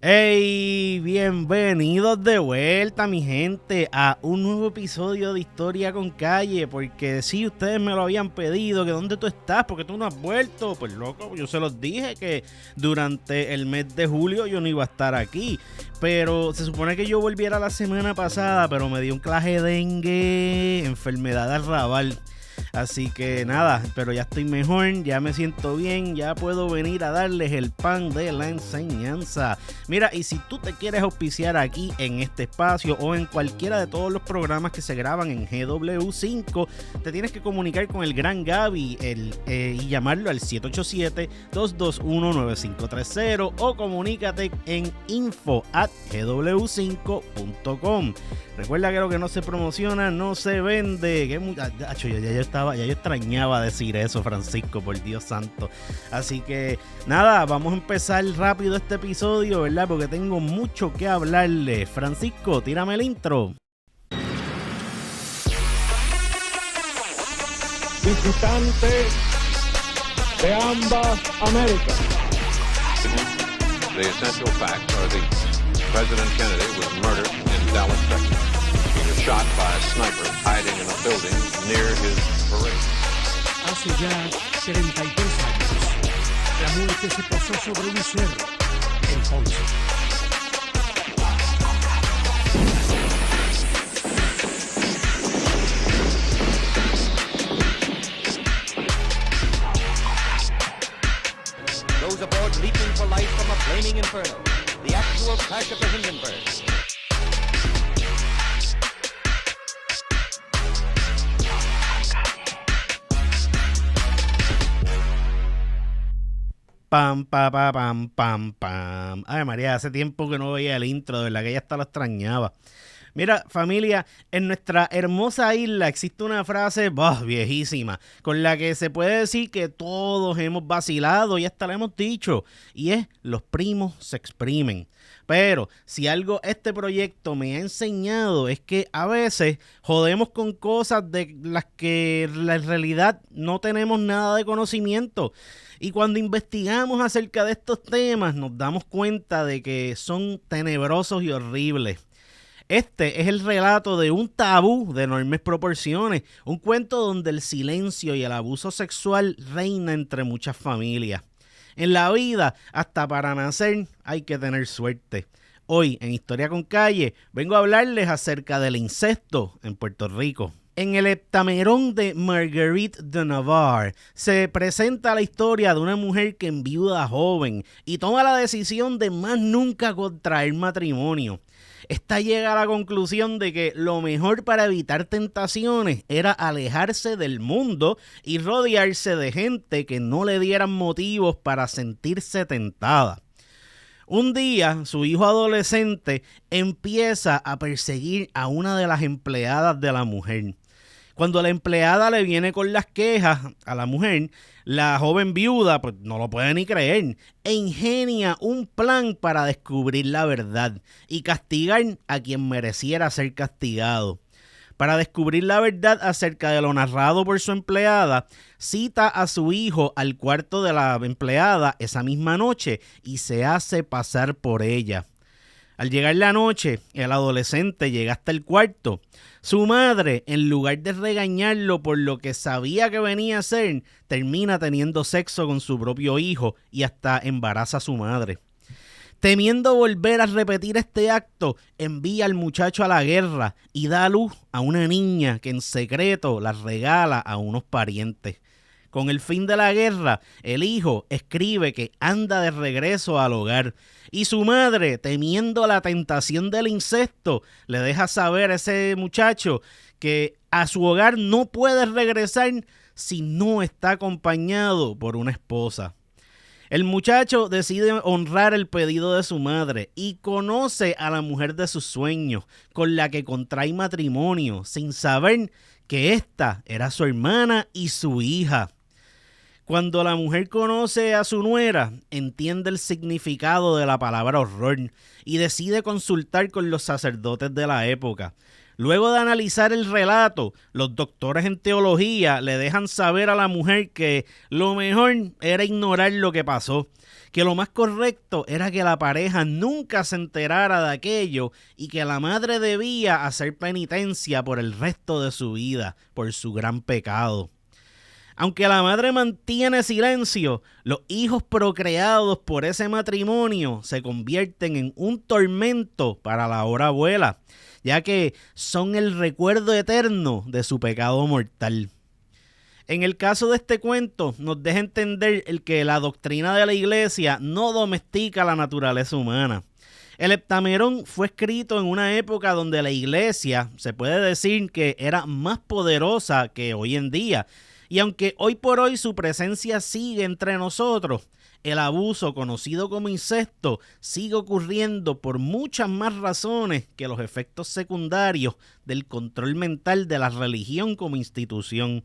Hey, bienvenidos de vuelta, mi gente, a un nuevo episodio de Historia con Calle. Porque sí, ustedes me lo habían pedido, que dónde tú estás, porque tú no has vuelto. Pues loco, yo se los dije que durante el mes de julio yo no iba a estar aquí. Pero se supone que yo volviera la semana pasada, pero me dio un claje de dengue, enfermedad de arrabal. Así que nada, pero ya estoy mejor, ya me siento bien, ya puedo venir a darles el pan de la enseñanza. Mira, y si tú te quieres auspiciar aquí en este espacio o en cualquiera de todos los programas que se graban en GW5, te tienes que comunicar con el gran Gaby y llamarlo al 787-221-9530 o comunícate en info@gw5.com. Recuerda que lo que no se promociona no se vende. Ya yo extrañaba decir eso, Francisco, por Dios santo. Así que nada, vamos a empezar rápido este episodio, ¿verdad? Porque tengo mucho que hablarle. Francisco, tírame el intro. Visitante de ambas Américas. The essential facts are these. President Kennedy was murdered in Dallas, Texas. He was shot by a sniper hiding in a building near his parade. Hace ya 33 años, la muerte se posó sobre un cerro en Ponce. Those aboard leaping for life from a flaming inferno. The actual crash of the Hindenburg. Pam, pam, pam, pam, pam. Ay, María, hace tiempo que no veía el intro, de verdad que ya hasta lo extrañaba. Mira, familia, en nuestra hermosa isla existe una frase viejísima, con la que se puede decir que todos hemos vacilado y hasta la hemos dicho, y es: los primos se exprimen. Pero si algo este proyecto me ha enseñado es que a veces jodemos con cosas de las que en realidad no tenemos nada de conocimiento. Y cuando investigamos acerca de estos temas nos damos cuenta de que son tenebrosos y horribles. Este es el relato de un tabú de enormes proporciones, un cuento donde el silencio y el abuso sexual reina entre muchas familias. En la vida, hasta para nacer, hay que tener suerte. Hoy, en Historia con Calle, vengo a hablarles acerca del incesto en Puerto Rico. En el Heptamerón de Marguerite de Navarre se presenta la historia de una mujer que enviuda joven y toma la decisión de más nunca contraer matrimonio. Esta llega a la conclusión de que lo mejor para evitar tentaciones era alejarse del mundo y rodearse de gente que no le dieran motivos para sentirse tentada. Un día, su hijo adolescente empieza a perseguir a una de las empleadas de la mujer. Cuando la empleada le viene con las quejas a la mujer, la joven viuda pues no lo puede ni creer e ingenia un plan para descubrir la verdad y castigar a quien mereciera ser castigado. Para descubrir la verdad acerca de lo narrado por su empleada, cita a su hijo al cuarto de la empleada esa misma noche y se hace pasar por ella. Al llegar la noche, el adolescente llega hasta el cuarto. Su madre, en lugar de regañarlo por lo que sabía que venía a hacer, termina teniendo sexo con su propio hijo y hasta embaraza a su madre. Temiendo volver a repetir este acto, envía al muchacho a la guerra y da a luz a una niña que en secreto la regala a unos parientes. Con el fin de la guerra, el hijo escribe que anda de regreso al hogar y su madre, temiendo la tentación del incesto, le deja saber a ese muchacho que a su hogar no puede regresar si no está acompañado por una esposa. El muchacho decide honrar el pedido de su madre y conoce a la mujer de sus sueños, con la que contrae matrimonio, sin saber que ésta era su hermana y su hija. Cuando la mujer conoce a su nuera, entiende el significado de la palabra horror y decide consultar con los sacerdotes de la época. Luego de analizar el relato, los doctores en teología le dejan saber a la mujer que lo mejor era ignorar lo que pasó, que lo más correcto era que la pareja nunca se enterara de aquello y que la madre debía hacer penitencia por el resto de su vida, por su gran pecado. Aunque la madre mantiene silencio, los hijos procreados por ese matrimonio se convierten en un tormento para la ahora abuela, ya que son el recuerdo eterno de su pecado mortal. En el caso de este cuento, nos deja entender que la doctrina de la iglesia no domestica la naturaleza humana. El Heptamerón fue escrito en una época donde la iglesia, se puede decir que era más poderosa que hoy en día. Y aunque hoy por hoy su presencia sigue entre nosotros, el abuso conocido como incesto sigue ocurriendo por muchas más razones que los efectos secundarios del control mental de la religión como institución.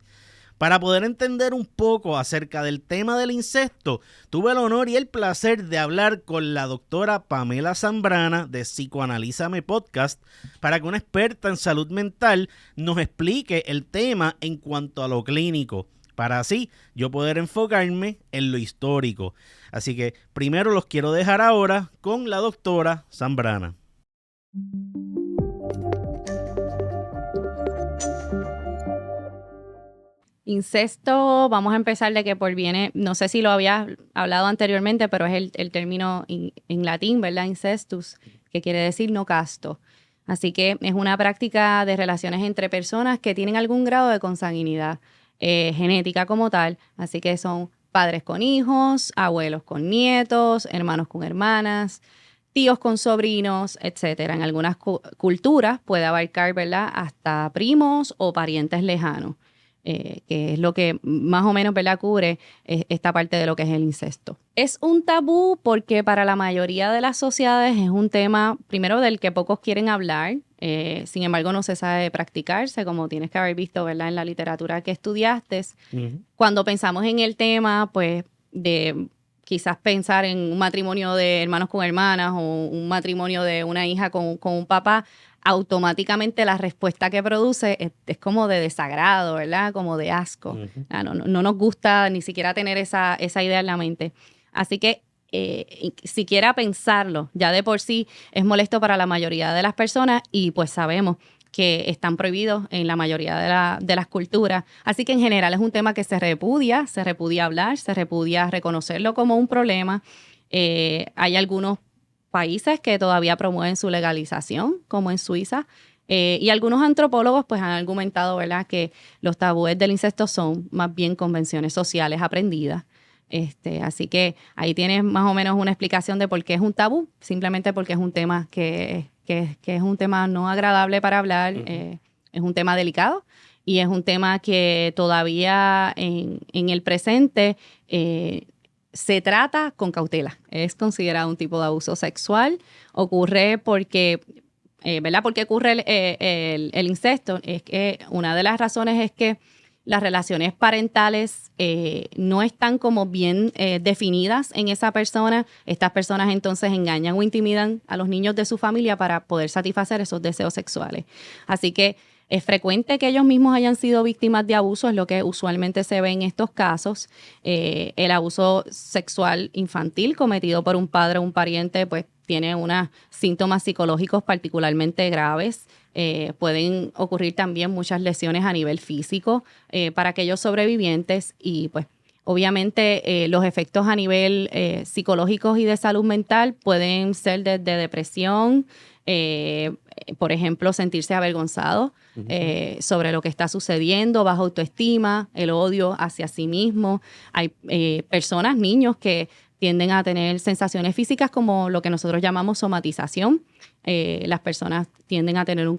Para poder entender un poco acerca del tema del incesto, tuve el honor y el placer de hablar con la doctora Pamela Zambrana de Psicoanalízame Podcast para que una experta en salud mental nos explique el tema en cuanto a lo clínico, para así yo poder enfocarme en lo histórico. Así que primero los quiero dejar ahora con la doctora Zambrana. Incesto, vamos a empezar de que proviene, no sé si lo había hablado anteriormente, pero es el término en latín, ¿verdad? Incestus, que quiere decir no casto. Así que es una práctica de relaciones entre personas que tienen algún grado de consanguinidad genética como tal. Así que son padres con hijos, abuelos con nietos, hermanos con hermanas, tíos con sobrinos, etcétera. En algunas culturas puede abarcar, ¿verdad?, hasta primos o parientes lejanos. Que es lo que más o menos, ¿verdad?, cubre esta parte de lo que es el incesto. Es un tabú porque para la mayoría de las sociedades es un tema, primero, del que pocos quieren hablar, sin embargo no se sabe practicarse, como tienes que haber visto, ¿verdad?, en la literatura que estudiaste. Uh-huh. Cuando pensamos en el tema, pues, de quizás pensar en un matrimonio de hermanos con hermanas o un matrimonio de una hija con un papá, automáticamente la respuesta que produce es como de desagrado, ¿verdad? Como de asco. Uh-huh. No nos gusta ni siquiera tener esa idea en la mente. Así que siquiera pensarlo, ya de por sí es molesto para la mayoría de las personas y pues sabemos que están prohibidos en la mayoría de las culturas. Así que en general es un tema que se repudia hablar, se repudia reconocerlo como un problema. Hay algunos países que todavía promueven su legalización, como en Suiza, y algunos antropólogos pues han argumentado, ¿verdad?, que los tabúes del incesto son más bien convenciones sociales aprendidas. Así que ahí tienes más o menos una explicación de por qué es un tabú, simplemente porque es un tema que es un tema no agradable para hablar, uh-huh. Es un tema delicado y es un tema que todavía en el presente se trata con cautela. Es considerado un tipo de abuso sexual. Ocurre porque, ¿verdad? ¿Por qué ocurre el incesto? Es que una de las razones es que las relaciones parentales no están como bien definidas en esa persona. Estas personas entonces engañan o intimidan a los niños de su familia para poder satisfacer esos deseos sexuales. Así que es frecuente que ellos mismos hayan sido víctimas de abuso, es lo que usualmente se ve en estos casos. El abuso sexual infantil cometido por un padre o un pariente, pues tiene unos síntomas psicológicos particularmente graves. Pueden ocurrir también muchas lesiones a nivel físico para aquellos sobrevivientes y pues obviamente los efectos a nivel psicológicos y de salud mental pueden ser desde depresión, por ejemplo, sentirse avergonzado sobre lo que está sucediendo, baja autoestima, el odio hacia sí mismo. Hay personas, niños que tienden a tener sensaciones físicas como lo que nosotros llamamos somatización. Las personas tienden a tener un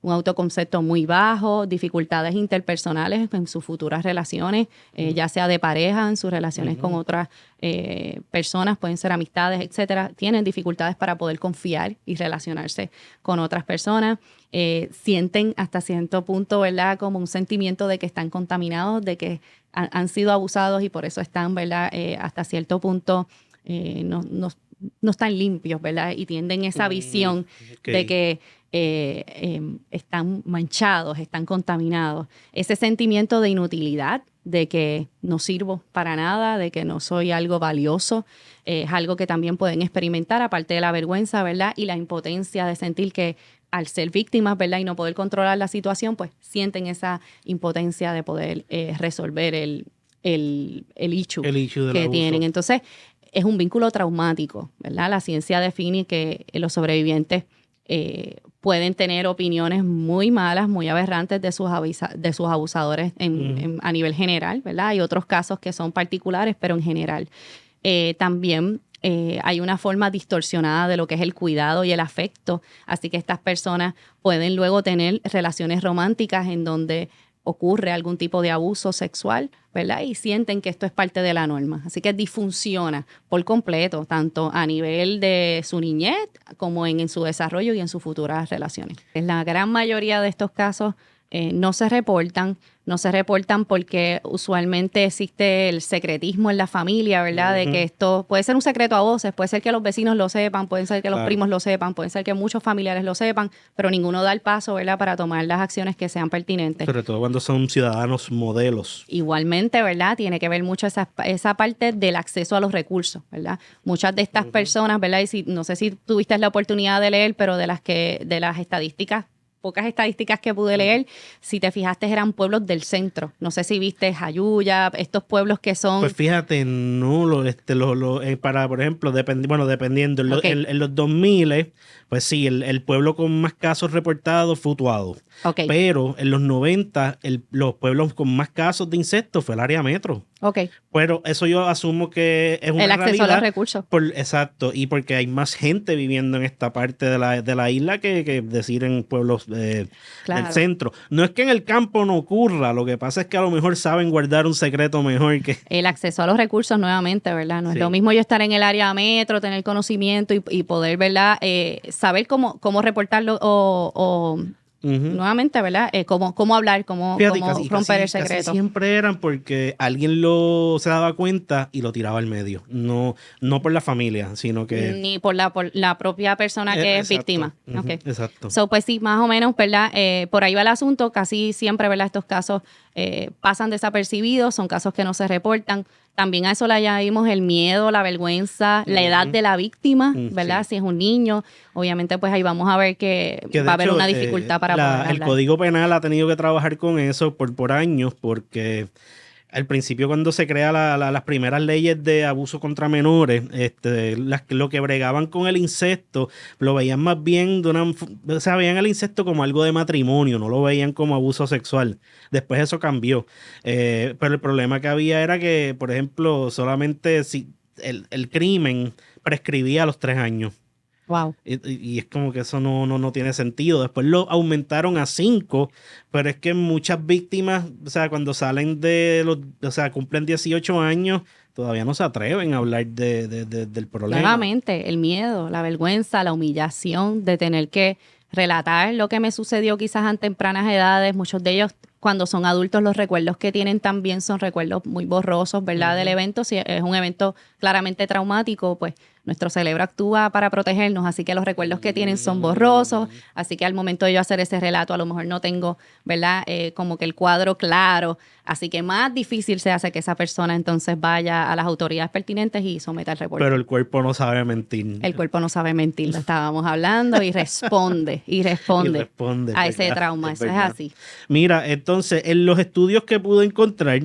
autoconcepto muy bajo, dificultades interpersonales en sus futuras relaciones, ya sea de pareja, en sus relaciones con otras personas, pueden ser amistades, etcétera. Tienen dificultades para poder confiar y relacionarse con otras personas. Sienten hasta cierto punto, ¿verdad?, como un sentimiento de que están contaminados, de que han sido abusados y por eso están, ¿verdad?, hasta cierto punto no están limpios, ¿verdad? Y tienden esa visión de que están manchados, están contaminados. Ese sentimiento de inutilidad, de que no sirvo para nada, de que no soy algo valioso, es algo que también pueden experimentar, aparte de la vergüenza, ¿verdad? Y la impotencia de sentir que al ser víctimas, ¿verdad? Y no poder controlar la situación, pues sienten esa impotencia de poder resolver el issue que tienen. Entonces, es un vínculo traumático, ¿verdad? La ciencia define que los sobrevivientes pueden tener opiniones muy malas, muy aberrantes de sus abusadores a nivel general, ¿verdad? Hay otros casos que son particulares, pero en general. También hay una forma distorsionada de lo que es el cuidado y el afecto, así que estas personas pueden luego tener relaciones románticas en donde ocurre algún tipo de abuso sexual, ¿verdad? Y sienten que esto es parte de la norma. Así que disfunciona por completo, tanto a nivel de su niñez como en su desarrollo y en sus futuras relaciones. En la gran mayoría de estos casos no se reportan porque usualmente existe el secretismo en la familia, ¿verdad? De que esto puede ser un secreto a voces, puede ser que los vecinos lo sepan, puede ser que los primos lo sepan, puede ser que muchos familiares lo sepan, pero ninguno da el paso, ¿verdad? Para tomar las acciones que sean pertinentes. Sobre todo cuando son ciudadanos modelos. Igualmente, ¿verdad? Tiene que ver mucho esa parte del acceso a los recursos, ¿verdad? Muchas de estas personas, ¿verdad? Y no sé si tuviste la oportunidad de leer, pero de las estadísticas, pocas estadísticas que pude leer, si te fijaste, eran pueblos del centro. No sé si viste Jayuya, estos pueblos que son... Pues fíjate, no, para, por ejemplo, dependiendo, en los 2000, pues sí, el pueblo con más casos reportados fue Utuado. Okay. Pero en los 90, los pueblos con más casos de insectos fue el área metro. Okay. Pero eso yo asumo que es una el acceso realidad a los recursos. Exacto, y porque hay más gente viviendo en esta parte de la isla que decir en pueblos del centro. No es que en el campo no ocurra, lo que pasa es que a lo mejor saben guardar un secreto mejor que... El acceso a los recursos nuevamente, ¿verdad? No es lo mismo yo estar en el área metro, tener conocimiento y poder, ¿verdad? Saber cómo reportarlo o nuevamente, ¿verdad? Cómo hablar, cómo romper el secreto. Casi siempre eran porque alguien se daba cuenta y lo tiraba al medio. No por la familia, sino que... Ni por la propia persona que es víctima. Okay. Exacto. So, pues sí, más o menos, ¿verdad? Por ahí va el asunto. Casi siempre, ¿verdad? Estos casos pasan desapercibidos, son casos que no se reportan. También a eso le añadimos el miedo, la vergüenza, la edad de la víctima, ¿verdad? Sí. Si es un niño, obviamente pues ahí vamos a ver que va a haber una dificultad para poder hablar. El Código Penal ha tenido que trabajar con eso por años, porque al principio cuando se crean las primeras leyes de abuso contra menores, lo que bregaban con el incesto, lo veían más bien veían el incesto como algo de matrimonio, no lo veían como abuso sexual. Después eso cambió. Pero el problema que había era que, por ejemplo, solamente si el crimen prescribía a los 3 años. Wow. Y es como que eso no tiene sentido. Después lo aumentaron a 5, pero es que muchas víctimas, o sea, cuando salen cumplen 18 años, todavía no se atreven a hablar del problema. Nuevamente, el miedo, la vergüenza, la humillación de tener que relatar lo que me sucedió quizás a tempranas edades. Muchos de ellos, cuando son adultos, los recuerdos que tienen también son recuerdos muy borrosos, ¿verdad? Del evento. Si es un evento claramente traumático, pues nuestro cerebro actúa para protegernos, así que los recuerdos que tienen son borrosos, así que al momento de yo hacer ese relato a lo mejor no tengo, ¿verdad? Como que el cuadro claro, así que más difícil se hace que esa persona entonces vaya a las autoridades pertinentes y someta el reporte. Pero el cuerpo no sabe mentir. El cuerpo no sabe mentir, lo estábamos hablando, y responde a ese trauma, eso es así. Mira, entonces, en los estudios que pude encontrar,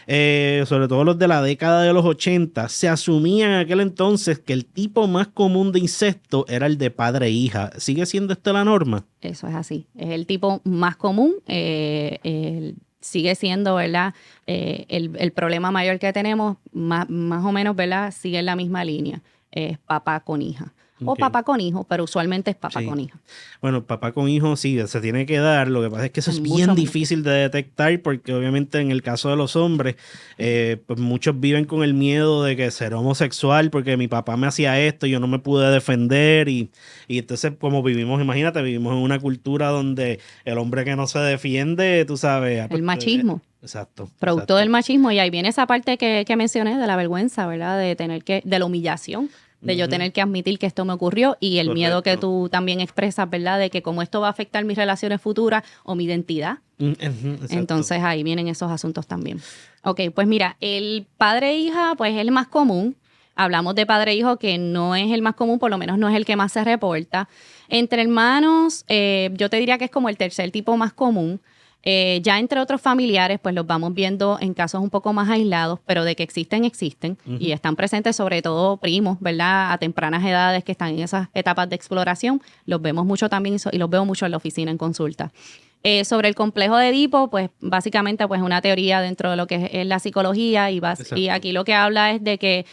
sobre todo los de la década de los 80, se asumía en aquel entonces que el tipo más común de incesto era el de padre e hija. ¿Sigue siendo esta la norma? Eso es así. Es el tipo más común. Sigue siendo, ¿verdad? El problema mayor que tenemos, más o menos, ¿verdad? Sigue en la misma línea. Es papá con hija. O papá con hijo, pero usualmente es papá con hija. Bueno, papá con hijo sí, se tiene que dar. Lo que pasa es que eso es bien difícil de detectar porque obviamente en el caso de los hombres, pues muchos viven con el miedo de que ser homosexual porque mi papá me hacía esto y yo no me pude defender. Y entonces como imagínate, vivimos en una cultura donde el hombre que no se defiende, tú sabes... El machismo. Exacto. Producto del machismo, y ahí viene esa parte que mencioné de la vergüenza, ¿verdad? De la humillación. de yo tener que admitir que esto me ocurrió y el miedo que tú también expresas, ¿verdad? De que cómo esto va a afectar mis relaciones futuras o mi identidad. Entonces ahí vienen esos asuntos también. Ok, pues mira, el padre-hija pues es el más común. Hablamos de padre-hijo que no es el más común, por lo menos no es el que más se reporta. Entre hermanos, yo te diría que es como el tercer tipo más común. Ya entre otros familiares, pues los vamos viendo en casos un poco más aislados, pero de que existen, existen. Y están presentes sobre todo primos, ¿verdad? A tempranas edades que están en esas etapas de exploración. Los vemos mucho también y los veo mucho en la oficina en consulta. Sobre el complejo de Edipo, pues básicamente pues una teoría dentro de lo que es la psicología y aquí lo que habla es de que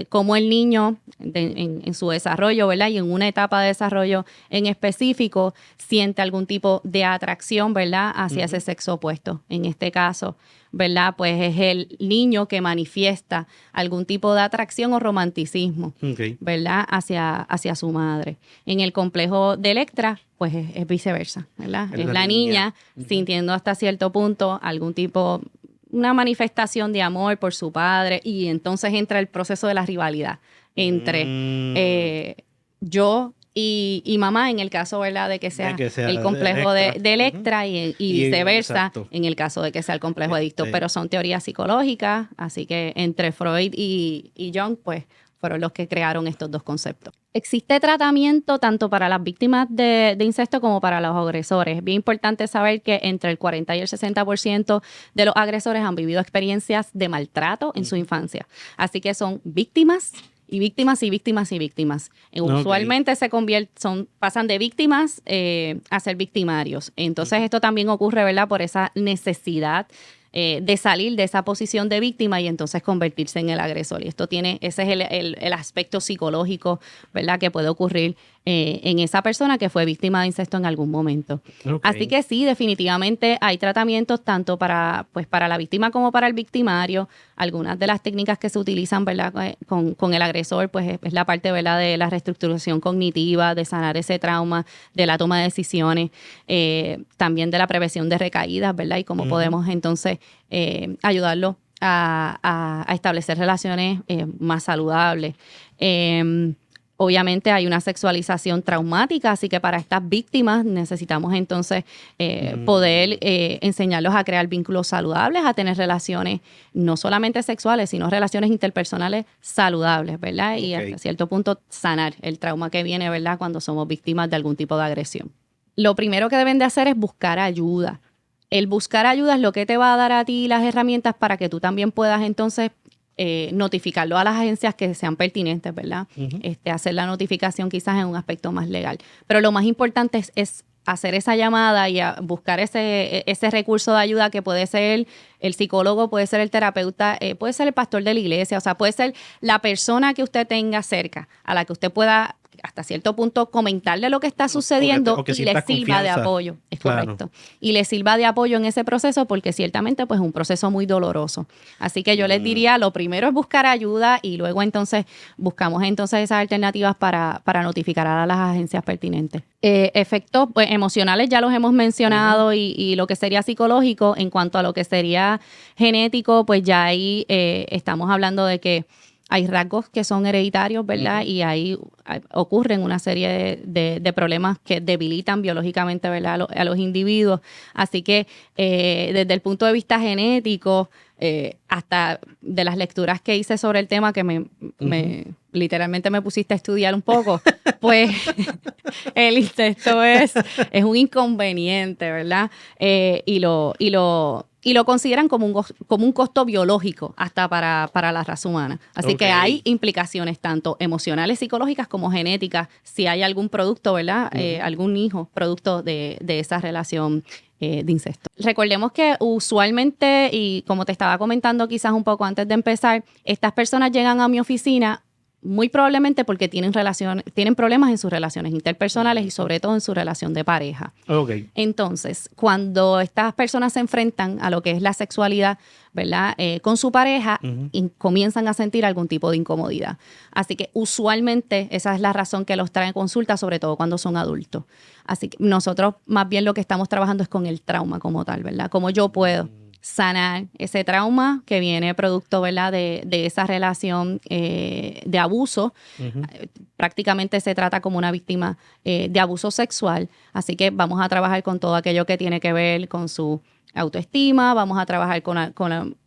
cómo el niño en su desarrollo, ¿verdad? Y en una etapa de desarrollo en específico siente algún tipo de atracción, ¿verdad? Hacia ese sexo opuesto. En este caso, ¿verdad? Pues es el niño que manifiesta algún tipo de atracción o romanticismo, ¿verdad? Hacia su madre. En el complejo de Electra, pues es viceversa, ¿verdad? Es la niña sintiendo hasta cierto punto algún tipo, una manifestación de amor por su padre y entonces entra el proceso de la rivalidad entre yo y mamá en el caso, ¿verdad? De que sea el complejo de Electra y viceversa en el caso de que sea el complejo de Edipo, pero son teorías psicológicas, así que entre Freud y Jung, pues fueron los que crearon estos dos conceptos. Existe tratamiento tanto para las víctimas de incesto como para los agresores. Es bien importante saber que entre el 40 y el 60% de los agresores han vivido experiencias de maltrato en su infancia. Así que son víctimas y víctimas y víctimas y víctimas. Usualmente pasan de víctimas a ser victimarios. Entonces esto también ocurre, ¿verdad? Por esa necesidad de salir de esa posición de víctima y entonces convertirse en el agresor. Y ese es el aspecto psicológico, ¿verdad? Que puede ocurrir en esa persona que fue víctima de incesto en algún momento. Así que sí, definitivamente hay tratamientos tanto para la víctima como para el victimario. Algunas de las técnicas que se utilizan, ¿verdad? Con el agresor, pues es la parte, ¿verdad? De la reestructuración cognitiva, de sanar ese trauma, de la toma de decisiones, también de la prevención de recaídas, ¿verdad? Y cómo podemos entonces ayudarlo a establecer relaciones más saludables. Obviamente hay una sexualización traumática, así que para estas víctimas necesitamos entonces poder enseñarlos a crear vínculos saludables, a tener relaciones no solamente sexuales, sino relaciones interpersonales saludables, ¿verdad? Y hasta cierto punto sanar el trauma que viene, ¿verdad? Cuando somos víctimas de algún tipo de agresión. Lo primero que deben de hacer es buscar ayuda. El buscar ayuda es lo que te va a dar a ti las herramientas para que tú también puedas entonces notificarlo a las agencias que sean pertinentes, ¿verdad? Hacer la notificación quizás en un aspecto más legal. Pero lo más importante es hacer esa llamada y a buscar ese recurso de ayuda que puede ser el psicólogo, puede ser el terapeuta, puede ser el pastor de la iglesia, o sea, puede ser la persona que usted tenga cerca, a la que usted pueda hasta cierto punto comentarle lo que está sucediendo y le sirva de apoyo. Es correcto. Y le sirva de apoyo en ese proceso porque ciertamente pues es un proceso muy doloroso. Así que yo les diría, lo primero es buscar ayuda y luego entonces buscamos entonces esas alternativas para notificar a las agencias pertinentes. Efectos pues, emocionales ya los hemos mencionado y lo que sería psicológico. En cuanto a lo que sería genético, pues ya ahí estamos hablando de que hay rasgos que son hereditarios, ¿verdad? Y ahí ocurren una serie de problemas que debilitan biológicamente, ¿verdad? A los individuos. Así que desde el punto de vista genético, hasta de las lecturas que hice sobre el tema, que literalmente me pusiste a estudiar un poco, pues el incesto es un inconveniente, ¿verdad? Y lo consideran como un costo biológico hasta para la raza humana. Así que hay implicaciones tanto emocionales, psicológicas como genéticas, si hay algún producto, ¿verdad? Algún hijo producto de esa relación de incesto. Recordemos que usualmente, y como te estaba comentando quizás un poco antes de empezar, estas personas llegan a mi oficina muy probablemente porque tienen problemas en sus relaciones interpersonales y sobre todo en su relación de pareja. Entonces, cuando estas personas se enfrentan a lo que es la sexualidad, ¿verdad? Con su pareja, comienzan a sentir algún tipo de incomodidad. Así que usualmente esa es la razón que los traen a consulta, sobre todo cuando son adultos. Así que nosotros más bien lo que estamos trabajando es con el trauma como tal, ¿verdad? Cómo yo puedo sanar ese trauma que viene producto, ¿verdad?, de esa relación de abuso. Prácticamente se trata como una víctima de abuso sexual. Así que vamos a trabajar con todo aquello que tiene que ver con su autoestima, vamos a trabajar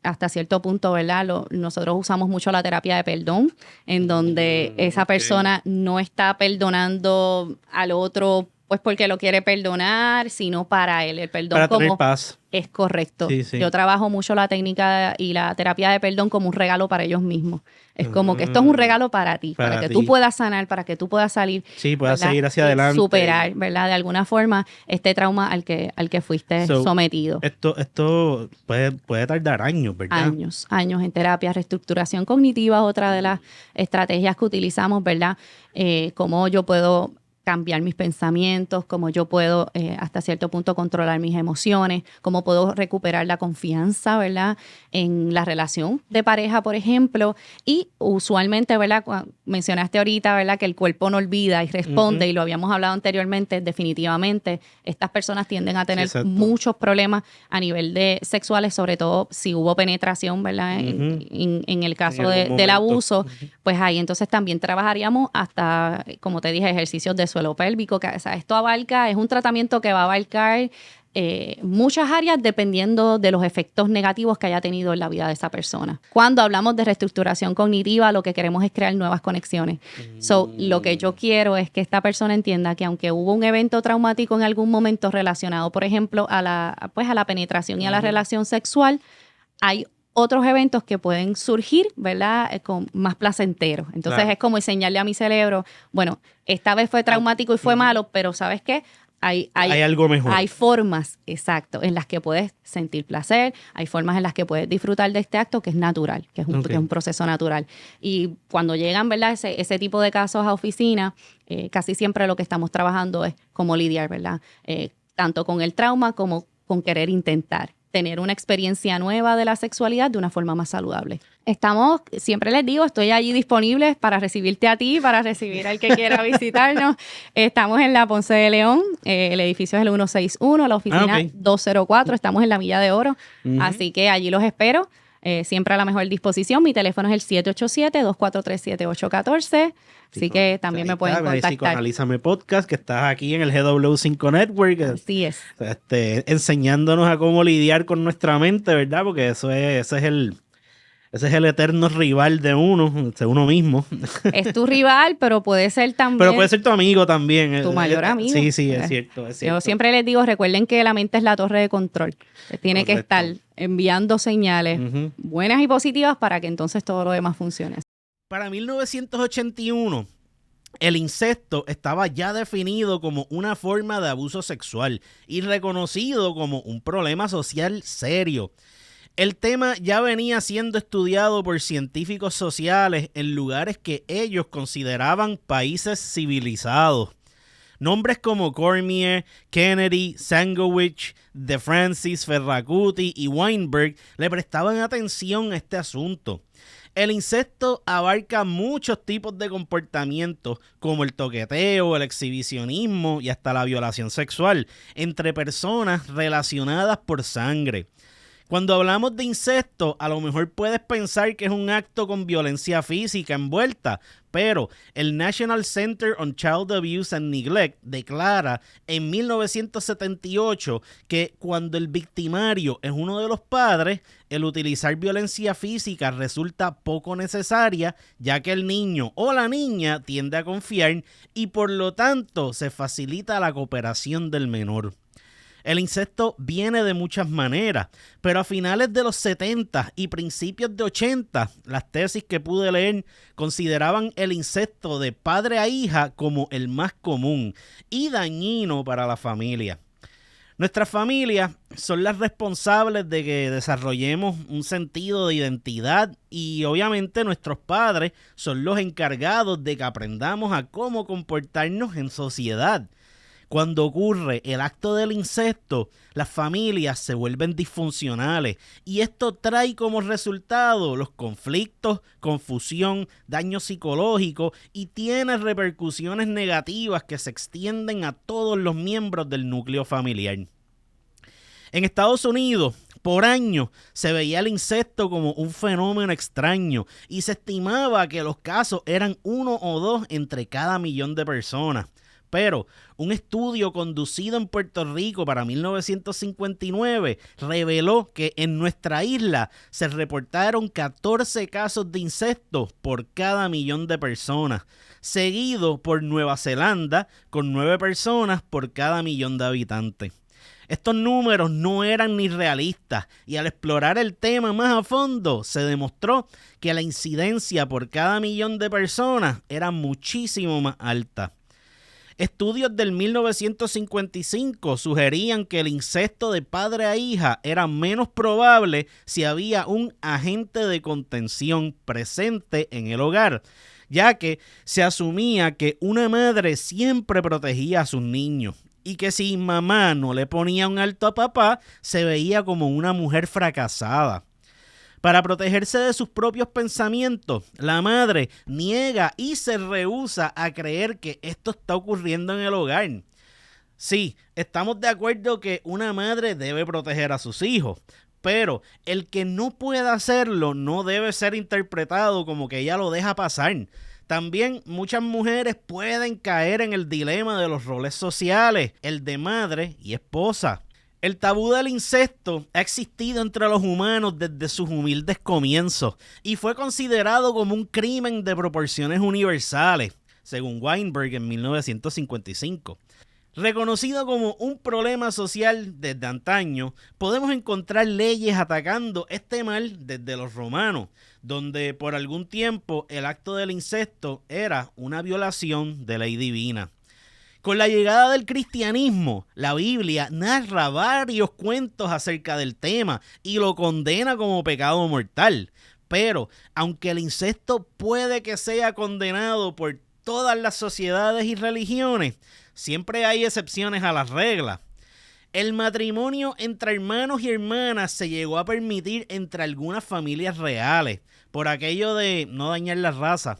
hasta cierto punto, ¿verdad? Nosotros usamos mucho la terapia de perdón, en donde esa persona no está perdonando al otro pues porque lo quiere perdonar, sino para él. El perdón para tener como paz. Es correcto. Sí, sí. Yo trabajo mucho la técnica y la terapia de perdón como un regalo para ellos mismos. Es como que esto es un regalo para ti, para que tú puedas sanar, para que tú puedas salir. Sí, puedas ¿verdad? seguir hacia adelante. Superar, ¿verdad? De alguna forma, este trauma al que fuiste sometido. Esto puede tardar años, ¿verdad? Años en terapia. Reestructuración cognitiva es otra de las estrategias que utilizamos, ¿verdad? Cómo yo puedo cambiar mis pensamientos, cómo yo puedo hasta cierto punto controlar mis emociones, cómo puedo recuperar la confianza, ¿verdad?, en la relación de pareja, por ejemplo. Y usualmente, ¿verdad?, mencionaste ahorita, ¿verdad?, que el cuerpo no olvida y responde, y lo habíamos hablado anteriormente, definitivamente estas personas tienden a tener muchos problemas a nivel de sexuales, sobre todo si hubo penetración, ¿verdad?, en el caso del abuso, pues ahí entonces también trabajaríamos hasta, como te dije, ejercicios de suelo pélvico, que, o sea, esto abarca, es un tratamiento que va a abarcar muchas áreas dependiendo de los efectos negativos que haya tenido en la vida de esa persona. Cuando hablamos de reestructuración cognitiva, lo que queremos es crear nuevas conexiones. Lo que yo quiero es que esta persona entienda que aunque hubo un evento traumático en algún momento relacionado, por ejemplo, a la penetración y a la relación sexual, hay otros eventos que pueden surgir, ¿verdad?, con más placenteros. Entonces es como enseñarle a mi cerebro, bueno, esta vez fue traumático y fue malo, pero ¿sabes qué? Hay algo mejor. Hay formas, exacto, en las que puedes sentir placer, hay formas en las que puedes disfrutar de este acto que es natural, que es un proceso natural. Y cuando llegan, ¿verdad?, ese tipo de casos a oficina, casi siempre lo que estamos trabajando es cómo lidiar, ¿verdad?, tanto con el trauma como con querer intentar tener una experiencia nueva de la sexualidad de una forma más saludable. Siempre les digo, estoy allí disponible para recibirte a ti, para recibir al que quiera visitarnos. Estamos en la Ponce de León, el edificio es el 161, la oficina 204, estamos en la Milla de Oro, así que allí los espero. Siempre a la mejor disposición. Mi teléfono es el 787-243-7814. Así que también me pueden contactar. Psicoanalízame Podcast, que estás aquí en el GW5 Network. Así es. Enseñándonos a cómo lidiar con nuestra mente, ¿verdad? Porque ese es el eterno rival de uno mismo. Es tu rival, pero puede ser también... Pero puede ser tu amigo también. Tu mayor amigo. Sí, es cierto. Yo siempre les digo, recuerden que la mente es la torre de control. Tiene que estar enviando señales buenas y positivas para que entonces todo lo demás funcione. Para 1981, el incesto estaba ya definido como una forma de abuso sexual y reconocido como un problema social serio. El tema ya venía siendo estudiado por científicos sociales en lugares que ellos consideraban países civilizados. Nombres como Cormier, Kennedy, Sangowich, De Francis, Ferracuti y Weinberg le prestaban atención a este asunto. El incesto abarca muchos tipos de comportamientos como el toqueteo, el exhibicionismo y hasta la violación sexual entre personas relacionadas por sangre. Cuando hablamos de incesto, a lo mejor puedes pensar que es un acto con violencia física envuelta, pero el National Center on Child Abuse and Neglect declara en 1978 que cuando el victimario es uno de los padres, el utilizar violencia física resulta poco necesaria, ya que el niño o la niña tiende a confiar y por lo tanto se facilita la cooperación del menor. El incesto viene de muchas maneras, pero a finales de los 70 y principios de 80, las tesis que pude leer consideraban el incesto de padre a hija como el más común y dañino para la familia. Nuestras familias son las responsables de que desarrollemos un sentido de identidad y obviamente nuestros padres son los encargados de que aprendamos a cómo comportarnos en sociedad. Cuando ocurre el acto del incesto, las familias se vuelven disfuncionales y esto trae como resultado los conflictos, confusión, daño psicológico y tiene repercusiones negativas que se extienden a todos los miembros del núcleo familiar. En Estados Unidos, Por años se veía el incesto como un fenómeno extraño y se estimaba que los casos eran 1 o 2 entre cada 1.000.000 de personas. Pero un estudio conducido en Puerto Rico para 1959 reveló que en nuestra isla se reportaron 14 casos de incesto por cada 1.000.000 de personas, seguido por Nueva Zelanda con 9 personas por cada 1.000.000 de habitantes. Estos números no eran ni realistas y al explorar el tema más a fondo se demostró que la incidencia por cada 1.000.000 de personas era muchísimo más alta. Estudios del 1955 sugerían que el incesto de padre a hija era menos probable si había un agente de contención presente en el hogar, ya que se asumía que una madre siempre protegía a sus niños y que si mamá no le ponía un alto a papá, se veía como una mujer fracasada. Para protegerse de sus propios pensamientos, la madre niega y se rehúsa a creer que esto está ocurriendo en el hogar. Sí, estamos de acuerdo que una madre debe proteger a sus hijos, pero el que no pueda hacerlo no debe ser interpretado como que ella lo deja pasar. También muchas mujeres pueden caer en el dilema de los roles sociales, el de madre y esposa. El tabú del incesto ha existido entre los humanos desde sus humildes comienzos y fue considerado como un crimen de proporciones universales, según Weinberg en 1955. Reconocido como un problema social desde antaño, podemos encontrar leyes atacando este mal desde los romanos, donde por algún tiempo el acto del incesto era una violación de ley divina. Con la llegada del cristianismo, la Biblia narra varios cuentos acerca del tema y lo condena como pecado mortal. Pero, aunque el incesto puede que sea condenado por todas las sociedades y religiones, siempre hay excepciones a las reglas. El matrimonio entre hermanos y hermanas se llegó a permitir entre algunas familias reales, por aquello de no dañar la raza.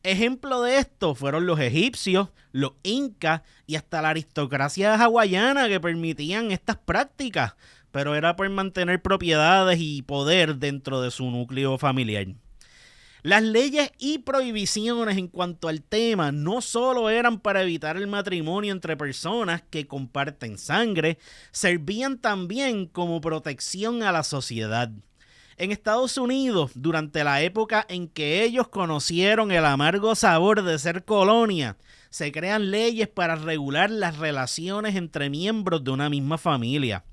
Ejemplo de esto fueron los egipcios, los incas y hasta la aristocracia hawaiana que permitían estas prácticas, pero era por mantener propiedades y poder dentro de su núcleo familiar. Las leyes y prohibiciones en cuanto al tema no solo eran para evitar el matrimonio entre personas que comparten sangre, servían también como protección a la sociedad. En Estados Unidos, durante la época en que ellos conocieron el amargo sabor de ser colonia, se crean leyes para regular las relaciones entre miembros de una misma familia.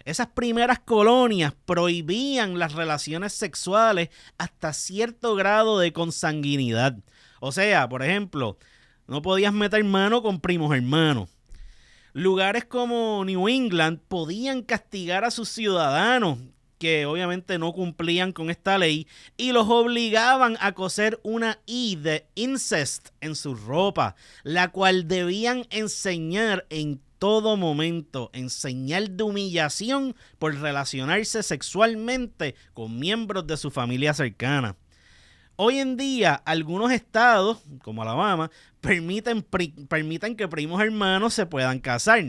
Esas primeras colonias prohibían las relaciones sexuales hasta cierto grado de consanguinidad. O sea, por ejemplo, no podías meter mano con primos hermanos. Lugares como New England podían castigar a sus ciudadanos que obviamente no cumplían con esta ley y los obligaban a coser una I de incest en su ropa, la cual debían enseñar en todo momento, en señal de humillación por relacionarse sexualmente con miembros de su familia cercana. Hoy en día, algunos estados, como Alabama, permiten que primos hermanos se puedan casar.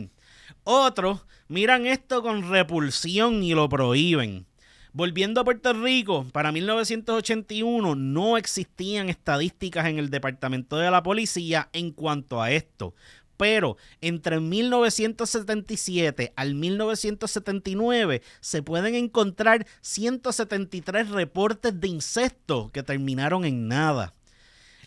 Otros miran esto con repulsión y lo prohíben. Volviendo a Puerto Rico, para 1981 no existían estadísticas en el Departamento de la Policía en cuanto a esto. Pero entre 1977 al 1979 se pueden encontrar 173 reportes de incesto que terminaron en nada.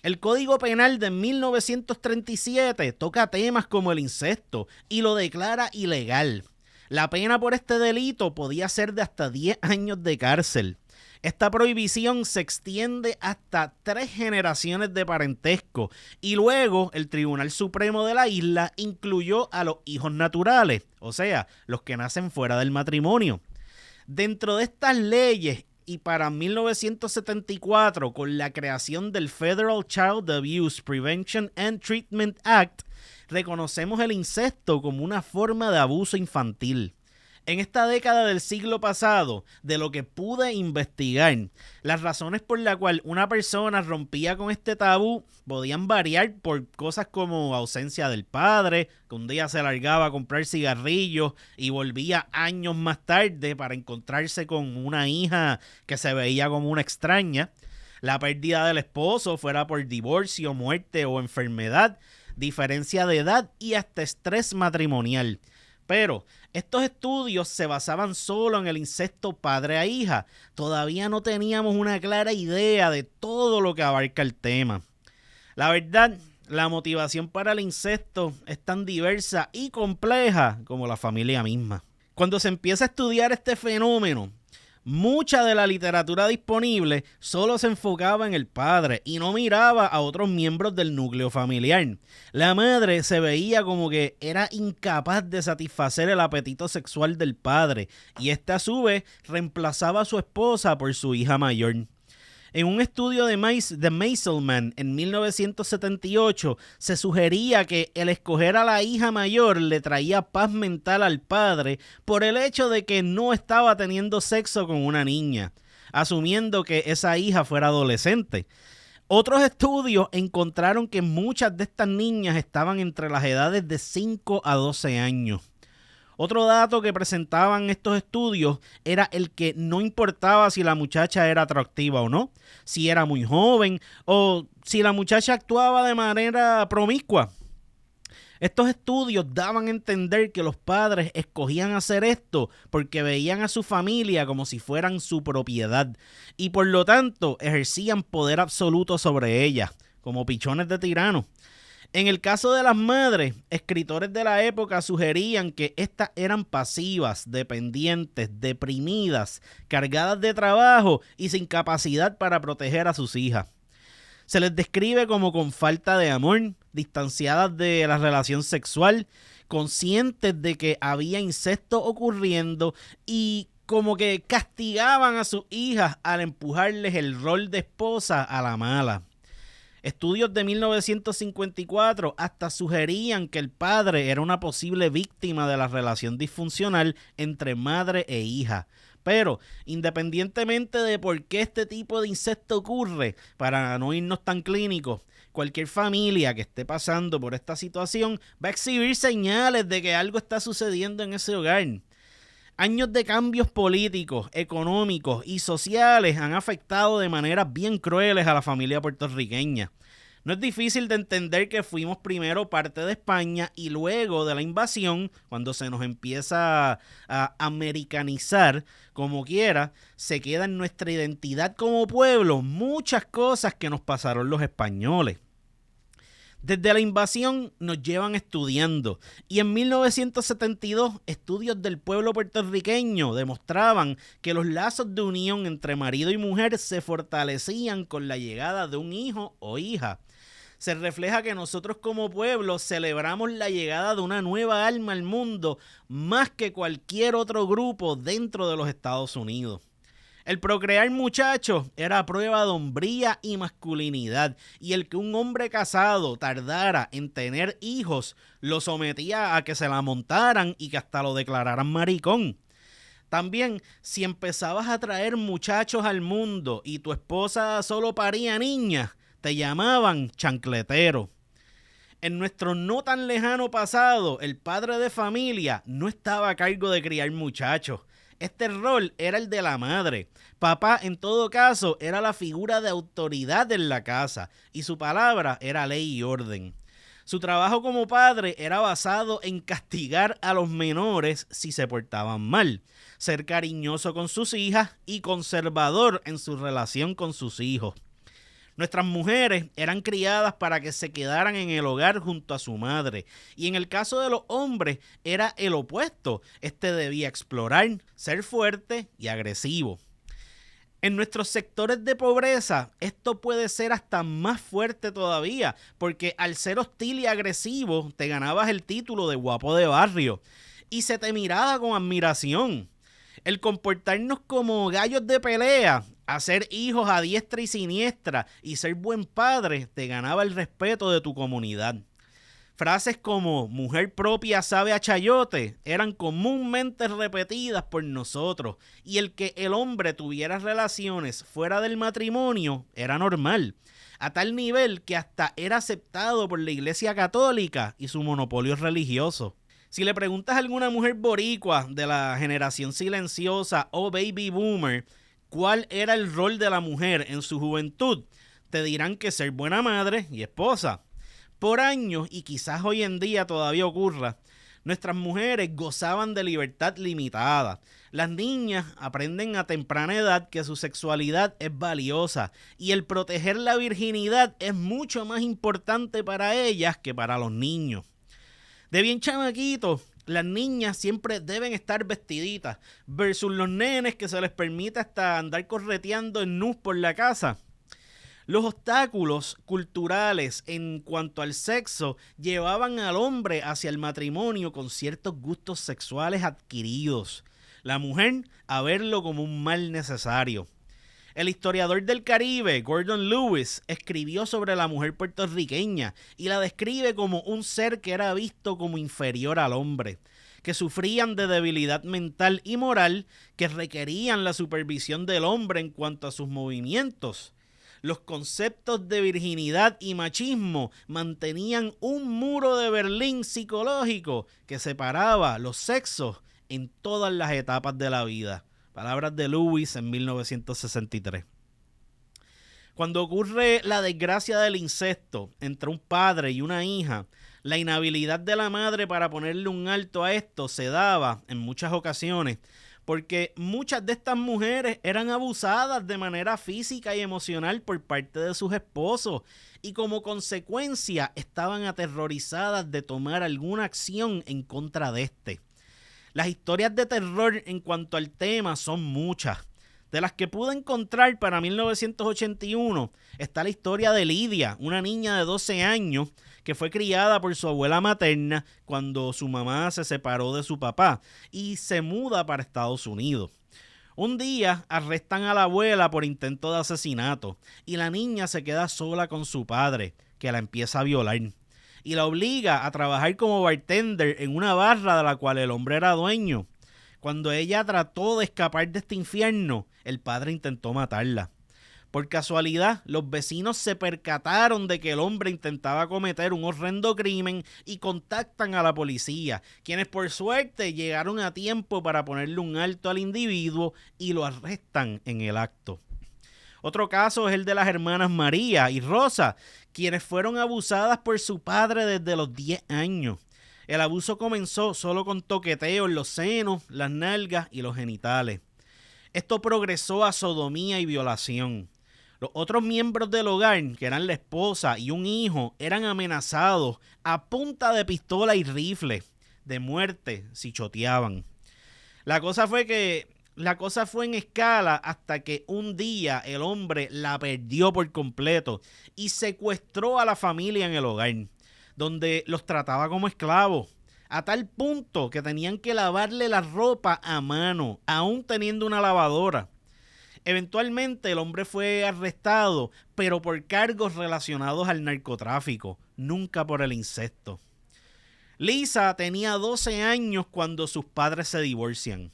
El Código Penal de 1937 toca temas como el incesto y lo declara ilegal. La pena por este delito podía ser de hasta 10 años de cárcel. Esta prohibición se extiende hasta 3 generaciones de parentesco y luego el Tribunal Supremo de la isla incluyó a los hijos naturales, o sea, los que nacen fuera del matrimonio. Dentro de estas leyes y para 1974, con la creación del Federal Child Abuse Prevention and Treatment Act, reconocemos el incesto como una forma de abuso infantil. En esta década del siglo pasado, de lo que pude investigar, las razones por las cuales una persona rompía con este tabú podían variar por cosas como ausencia del padre, que un día se largaba a comprar cigarrillos y volvía años más tarde para encontrarse con una hija que se veía como una extraña, la pérdida del esposo, fuera por divorcio, muerte o enfermedad, diferencia de edad y hasta estrés matrimonial. Pero estos estudios se basaban solo en el incesto padre a hija. Todavía no teníamos una clara idea de todo lo que abarca el tema. La verdad, la motivación para el incesto es tan diversa y compleja como la familia misma. Cuando se empieza a estudiar este fenómeno, mucha de la literatura disponible solo se enfocaba en el padre y no miraba a otros miembros del núcleo familiar. La madre se veía como que era incapaz de satisfacer el apetito sexual del padre y este a su vez reemplazaba a su esposa por su hija mayor. En un estudio de Meiselman en 1978 se sugería que el escoger a la hija mayor le traía paz mental al padre por el hecho de que no estaba teniendo sexo con una niña, asumiendo que esa hija fuera adolescente. Otros estudios encontraron que muchas de estas niñas estaban entre las edades de 5 a 12 años. Otro dato que presentaban estos estudios era el que no importaba si la muchacha era atractiva o no, si era muy joven o si la muchacha actuaba de manera promiscua. Estos estudios daban a entender que los padres escogían hacer esto porque veían a su familia como si fueran su propiedad y por lo tanto ejercían poder absoluto sobre ella, como pichones de tirano. En el caso de las madres, escritores de la época sugerían que estas eran pasivas, dependientes, deprimidas, cargadas de trabajo y sin capacidad para proteger a sus hijas. Se les describe como con falta de amor, distanciadas de la relación sexual, conscientes de que había incesto ocurriendo y como que castigaban a sus hijas al empujarles el rol de esposa a la mala. Estudios de 1954 hasta sugerían que el padre era una posible víctima de la relación disfuncional entre madre e hija. Pero, independientemente de por qué este tipo de incesto ocurre, para no irnos tan clínicos, cualquier familia que esté pasando por esta situación va a exhibir señales de que algo está sucediendo en ese hogar. Años de cambios políticos, económicos y sociales han afectado de maneras bien crueles a la familia puertorriqueña. No es difícil de entender que fuimos primero parte de España y luego de la invasión, cuando se nos empieza a americanizar, como quiera, se queda en nuestra identidad como pueblo muchas cosas que nos pasaron los españoles. Desde la invasión nos llevan estudiando y en 1972 estudios del pueblo puertorriqueño demostraban que los lazos de unión entre marido y mujer se fortalecían con la llegada de un hijo o hija. Se refleja que nosotros como pueblo celebramos la llegada de una nueva alma al mundo más que cualquier otro grupo dentro de los Estados Unidos. El procrear muchachos era prueba de hombría y masculinidad, y el que un hombre casado tardara en tener hijos lo sometía a que se la montaran y que hasta lo declararan maricón. También, si empezabas a traer muchachos al mundo y tu esposa solo paría niñas, te llamaban chancletero. En nuestro no tan lejano pasado, el padre de familia no estaba a cargo de criar muchachos. Este rol era el de la madre. Papá, en todo caso, era la figura de autoridad en la casa y su palabra era ley y orden. Su trabajo como padre era basado en castigar a los menores si se portaban mal, ser cariñoso con sus hijas y conservador en su relación con sus hijos. Nuestras mujeres eran criadas para que se quedaran en el hogar junto a su madre. Y en el caso de los hombres era el opuesto. Este debía explorar, ser fuerte y agresivo. En nuestros sectores de pobreza, esto puede ser hasta más fuerte todavía, porque al ser hostil y agresivo, te ganabas el título de guapo de barrio y se te miraba con admiración. El comportarnos como gallos de pelea, hacer hijos a diestra y siniestra y ser buen padre te ganaba el respeto de tu comunidad. Frases como mujer propia sabe a chayote eran comúnmente repetidas por nosotros, y el que el hombre tuviera relaciones fuera del matrimonio era normal, a tal nivel que hasta era aceptado por la Iglesia Católica y su monopolio religioso. Si le preguntas a alguna mujer boricua de la generación silenciosa o baby boomer cuál era el rol de la mujer en su juventud, te dirán que ser buena madre y esposa. Por años, y quizás hoy en día todavía ocurra, nuestras mujeres gozaban de libertad limitada. Las niñas aprenden a temprana edad que su sexualidad es valiosa y el proteger la virginidad es mucho más importante para ellas que para los niños. De bien chamaquitos, las niñas siempre deben estar vestiditas versus los nenes que se les permite hasta andar correteando en nus por la casa. Los obstáculos culturales en cuanto al sexo llevaban al hombre hacia el matrimonio con ciertos gustos sexuales adquiridos. La mujer a verlo como un mal necesario. El historiador del Caribe, Gordon Lewis, escribió sobre la mujer puertorriqueña y la describe como un ser que era visto como inferior al hombre, que sufrían de debilidad mental y moral, que requerían la supervisión del hombre en cuanto a sus movimientos. Los conceptos de virginidad y machismo mantenían un muro de Berlín psicológico que separaba los sexos en todas las etapas de la vida. Palabras de Lewis en 1963. Cuando ocurre la desgracia del incesto entre un padre y una hija, la inhabilidad de la madre para ponerle un alto a esto se daba en muchas ocasiones porque muchas de estas mujeres eran abusadas de manera física y emocional por parte de sus esposos y como consecuencia estaban aterrorizadas de tomar alguna acción en contra de este. Las historias de terror en cuanto al tema son muchas. De las que pude encontrar para 1981 está la historia de Lidia, una niña de 12 años que fue criada por su abuela materna cuando su mamá se separó de su papá y se muda para Estados Unidos. Un día arrestan a la abuela por intento de asesinato y la niña se queda sola con su padre, que la empieza a violar y la obliga a trabajar como bartender en una barra de la cual el hombre era dueño. Cuando ella trató de escapar de este infierno, el padre intentó matarla. Por casualidad, los vecinos se percataron de que el hombre intentaba cometer un horrendo crimen y contactan a la policía, quienes por suerte llegaron a tiempo para ponerle un alto al individuo y lo arrestan en el acto. Otro caso es el de las hermanas María y Rosa, quienes fueron abusadas por su padre desde los 10 años. El abuso comenzó solo con toqueteo en los senos, las nalgas y los genitales. Esto progresó a sodomía y violación. Los otros miembros del hogar, que eran la esposa y un hijo, eran amenazados a punta de pistola y rifle, de muerte si choteaban. La cosa fue en escala hasta que un día el hombre la perdió por completo y secuestró a la familia en el hogar, donde los trataba como esclavos, a tal punto que tenían que lavarle la ropa a mano, aún teniendo una lavadora. Eventualmente el hombre fue arrestado, pero por cargos relacionados al narcotráfico, nunca por el incesto. Lisa tenía 12 años cuando sus padres se divorcian.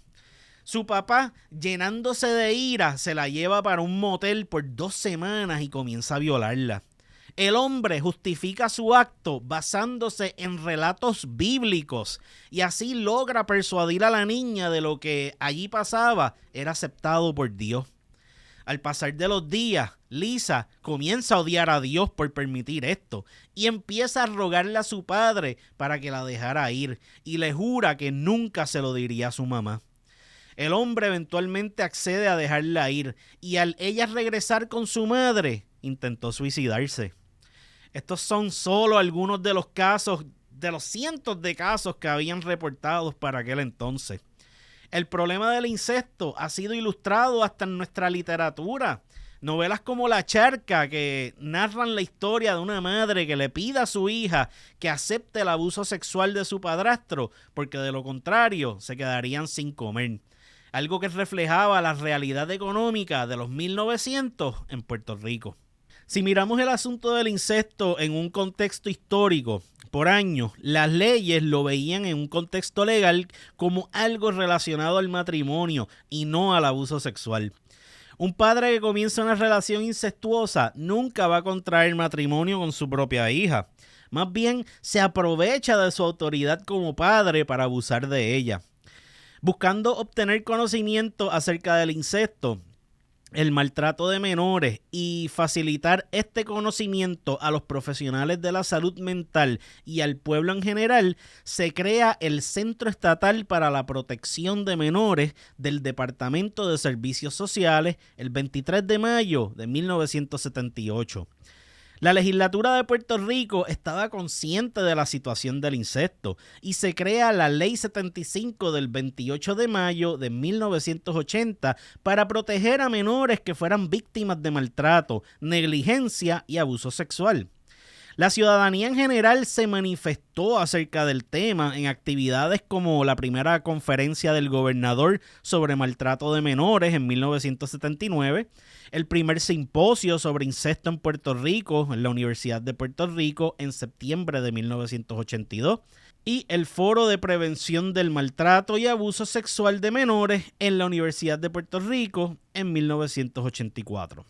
Su papá, llenándose de ira, se la lleva para un motel por 2 semanas y comienza a violarla. El hombre justifica su acto basándose en relatos bíblicos y así logra persuadir a la niña de lo que allí pasaba era aceptado por Dios. Al pasar de los días, Lisa comienza a odiar a Dios por permitir esto y empieza a rogarle a su padre para que la dejara ir y le jura que nunca se lo diría a su mamá. El hombre eventualmente accede a dejarla ir y al ella regresar con su madre, intentó suicidarse. Estos son solo algunos de los casos, de los cientos de casos que habían reportados para aquel entonces. El problema del incesto ha sido ilustrado hasta en nuestra literatura. Novelas como La Charca, que narran la historia de una madre que le pide a su hija que acepte el abuso sexual de su padrastro, porque de lo contrario se quedarían sin comer. Algo que reflejaba la realidad económica de los 1900 en Puerto Rico. Si miramos el asunto del incesto en un contexto histórico, por años, las leyes lo veían en un contexto legal como algo relacionado al matrimonio y no al abuso sexual. Un padre que comienza una relación incestuosa nunca va a contraer matrimonio con su propia hija. Más bien, se aprovecha de su autoridad como padre para abusar de ella. Buscando obtener conocimiento acerca del incesto, el maltrato de menores y facilitar este conocimiento a los profesionales de la salud mental y al pueblo en general, se crea el Centro Estatal para la Protección de Menores del Departamento de Servicios Sociales el 23 de mayo de 1978. La legislatura de Puerto Rico estaba consciente de la situación del incesto y se crea la Ley 75 del 28 de mayo de 1980 para proteger a menores que fueran víctimas de maltrato, negligencia y abuso sexual. La ciudadanía en general se manifestó acerca del tema en actividades como la primera conferencia del gobernador sobre maltrato de menores en 1979, el primer simposio sobre incesto en Puerto Rico en la Universidad de Puerto Rico en septiembre de 1982 y el Foro de Prevención del Maltrato y Abuso Sexual de Menores en la Universidad de Puerto Rico en 1984.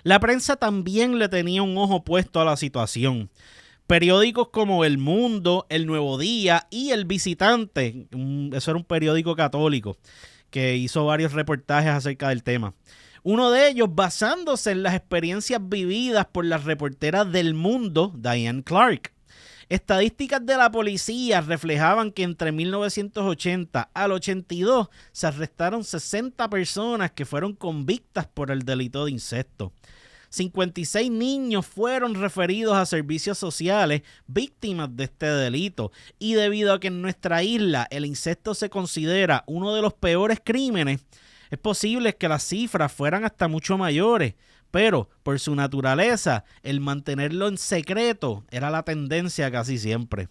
La prensa también le tenía un ojo puesto a la situación. Periódicos como El Mundo, El Nuevo Día y El Visitante, eso era un periódico católico que hizo varios reportajes acerca del tema. Uno de ellos basándose en las experiencias vividas por las reporteras del Mundo, Diane Clark. Estadísticas de la policía reflejaban que entre 1980 al 82 se arrestaron 60 personas que fueron convictas por el delito de incesto. 56 niños fueron referidos a servicios sociales víctimas de este delito. Y debido a que en nuestra isla el incesto se considera uno de los peores crímenes, es posible que las cifras fueran hasta mucho mayores. Pero, por su naturaleza, el mantenerlo en secreto era la tendencia casi siempre.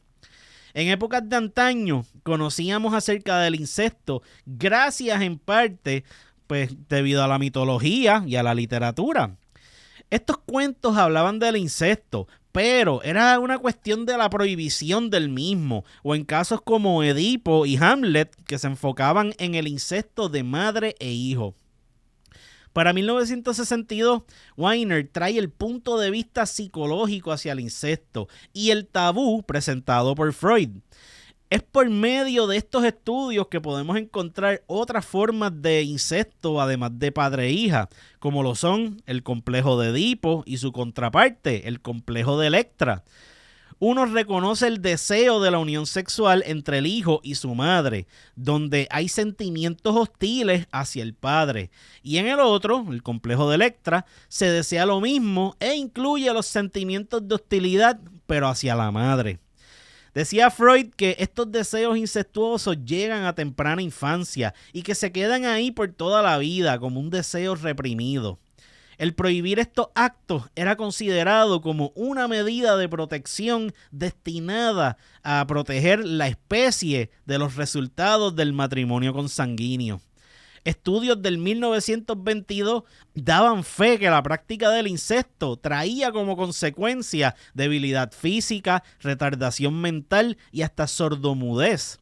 En épocas de antaño, conocíamos acerca del incesto gracias en parte, pues, debido a la mitología y a la literatura. Estos cuentos hablaban del incesto, pero era una cuestión de la prohibición del mismo, o en casos como Edipo y Hamlet, que se enfocaban en el incesto de madre e hijo. Para 1962, Weiner trae el punto de vista psicológico hacia el incesto y el tabú presentado por Freud. Es por medio de estos estudios que podemos encontrar otras formas de incesto, además de padre e hija, como lo son el complejo de Edipo y su contraparte, el complejo de Electra. Uno reconoce el deseo de la unión sexual entre el hijo y su madre, donde hay sentimientos hostiles hacia el padre. Y en el otro, el complejo de Electra, se desea lo mismo e incluye los sentimientos de hostilidad, pero hacia la madre. Decía Freud que estos deseos incestuosos llegan a temprana infancia y que se quedan ahí por toda la vida como un deseo reprimido. El prohibir estos actos era considerado como una medida de protección destinada a proteger la especie de los resultados del matrimonio consanguíneo. Estudios del 1922 daban fe que la práctica del incesto traía como consecuencia debilidad física, retardación mental y hasta sordomudez.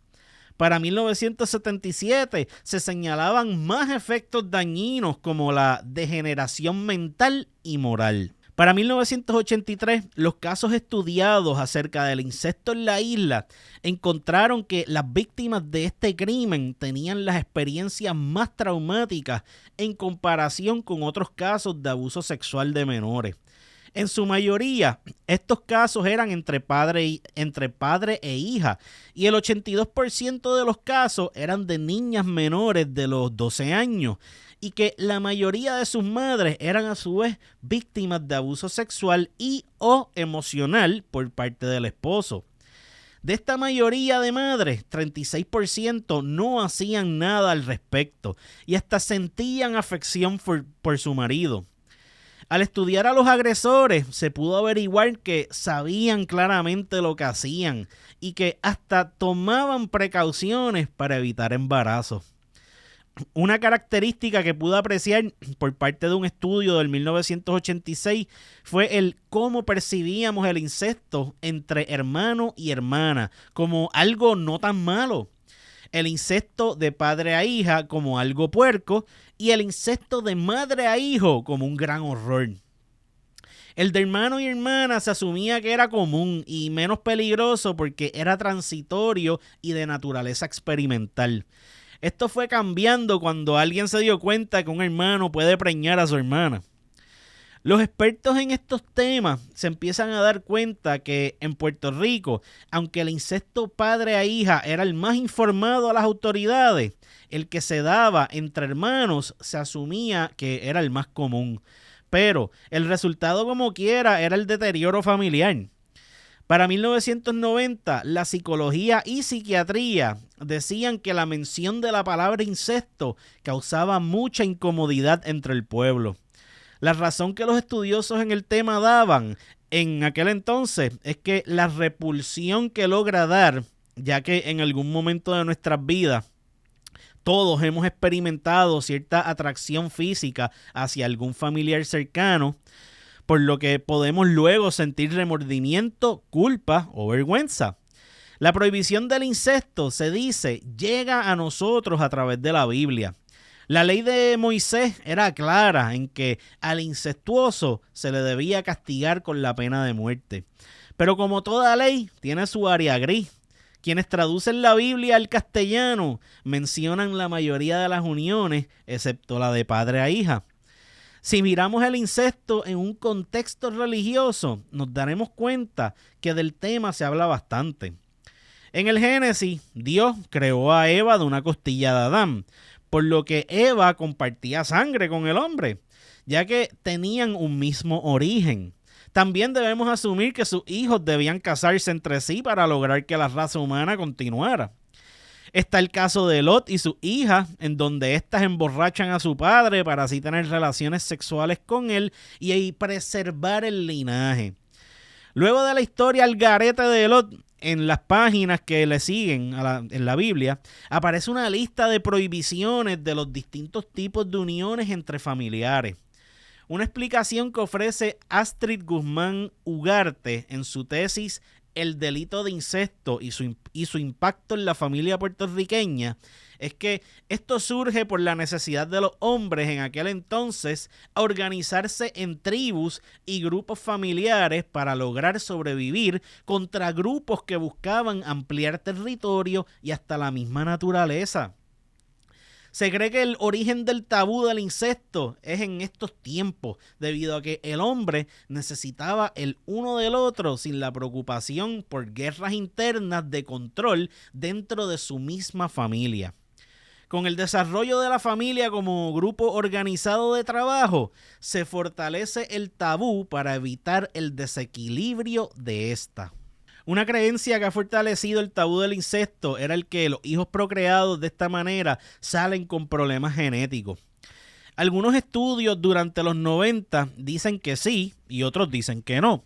Para 1977 se señalaban más efectos dañinos como la degeneración mental y moral. Para 1983, los casos estudiados acerca del incesto en la isla encontraron que las víctimas de este crimen tenían las experiencias más traumáticas en comparación con otros casos de abuso sexual de menores. En su mayoría, estos casos eran entre padre e hija, y el 82% de los casos eran de niñas menores de los 12 años, y que la mayoría de sus madres eran a su vez víctimas de abuso sexual y o emocional por parte del esposo. De esta mayoría de madres, 36% no hacían nada al respecto y hasta sentían afección por su marido. Al estudiar a los agresores, se pudo averiguar que sabían claramente lo que hacían y que hasta tomaban precauciones para evitar embarazos. Una característica que pude apreciar por parte de un estudio del 1986 fue el cómo percibíamos el incesto entre hermano y hermana como algo no tan malo. El incesto de padre a hija como algo puerco y el incesto de madre a hijo como un gran horror. El de hermano y hermana se asumía que era común y menos peligroso porque era transitorio y de naturaleza experimental. Esto fue cambiando cuando alguien se dio cuenta que un hermano puede preñar a su hermana. Los expertos en estos temas se empiezan a dar cuenta que en Puerto Rico, aunque el incesto padre a hija era el más informado a las autoridades, el que se daba entre hermanos se asumía que era el más común. Pero el resultado como quiera era el deterioro familiar. Para 1990, la psicología y psiquiatría decían que la mención de la palabra incesto causaba mucha incomodidad entre el pueblo. La razón que los estudiosos en el tema daban en aquel entonces es que la repulsión que logra dar, ya que en algún momento de nuestras vidas todos hemos experimentado cierta atracción física hacia algún familiar cercano, por lo que podemos luego sentir remordimiento, culpa o vergüenza. La prohibición del incesto, se dice, llega a nosotros a través de la Biblia. La ley de Moisés era clara en que al incestuoso se le debía castigar con la pena de muerte. Pero como toda ley, tiene su área gris. Quienes traducen la Biblia al castellano mencionan la mayoría de las uniones, excepto la de padre a hija. Si miramos el incesto en un contexto religioso, nos daremos cuenta que del tema se habla bastante. En el Génesis, Dios creó a Eva de una costilla de Adán, por lo que Eva compartía sangre con el hombre, ya que tenían un mismo origen. También debemos asumir que sus hijos debían casarse entre sí para lograr que la raza humana continuara. Está el caso de Lot y su hija, en donde éstas emborrachan a su padre para así tener relaciones sexuales con él y preservar el linaje. Luego de la historia al garete de Lot, en las páginas que le siguen en la Biblia, aparece una lista de prohibiciones de los distintos tipos de uniones entre familiares. Una explicación que ofrece Astrid Guzmán Ugarte en su tesis El delito de incesto y su impacto en la familia puertorriqueña es que esto surge por la necesidad de los hombres en aquel entonces a organizarse en tribus y grupos familiares para lograr sobrevivir contra grupos que buscaban ampliar territorio y hasta la misma naturaleza. Se cree que el origen del tabú del incesto es en estos tiempos, debido a que el hombre necesitaba el uno del otro sin la preocupación por guerras internas de control dentro de su misma familia. Con el desarrollo de la familia como grupo organizado de trabajo, se fortalece el tabú para evitar el desequilibrio de esta. Una creencia que ha fortalecido el tabú del incesto era el que los hijos procreados de esta manera salen con problemas genéticos. Algunos estudios durante los 90 dicen que sí y otros dicen que no.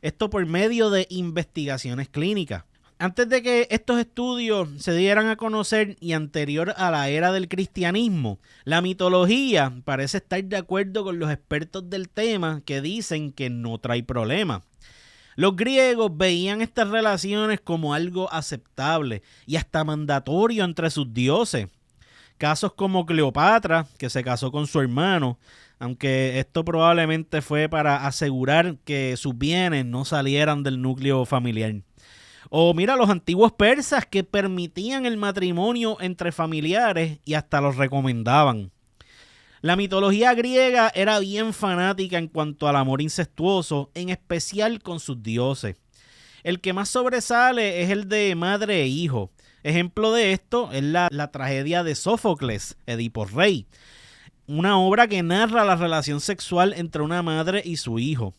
Esto por medio de investigaciones clínicas. Antes de que estos estudios se dieran a conocer y anterior a la era del cristianismo, la mitología parece estar de acuerdo con los expertos del tema que dicen que no trae problema. Los griegos veían estas relaciones como algo aceptable y hasta mandatorio entre sus dioses. Casos como Cleopatra, que se casó con su hermano, aunque esto probablemente fue para asegurar que sus bienes no salieran del núcleo familiar. O mira, los antiguos persas que permitían el matrimonio entre familiares y hasta los recomendaban. La mitología griega era bien fanática en cuanto al amor incestuoso, en especial con sus dioses. El que más sobresale es el de madre e hijo. Ejemplo de esto es la tragedia de Sófocles, Edipo Rey, una obra que narra la relación sexual entre una madre y su hijo.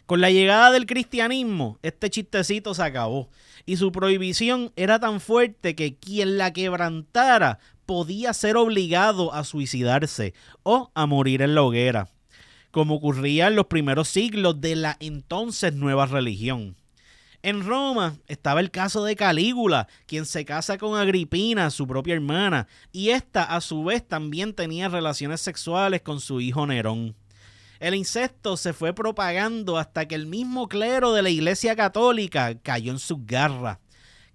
Con la llegada del cristianismo, este chistecito se acabó y su prohibición era tan fuerte que quien la quebrantara podía ser obligado a suicidarse o a morir en la hoguera, como ocurría en los primeros siglos de la entonces nueva religión. En Roma estaba el caso de Calígula, quien se casa con Agripina, su propia hermana, y esta a su vez también tenía relaciones sexuales con su hijo Nerón. El incesto se fue propagando hasta que el mismo clero de la Iglesia Católica cayó en sus garras.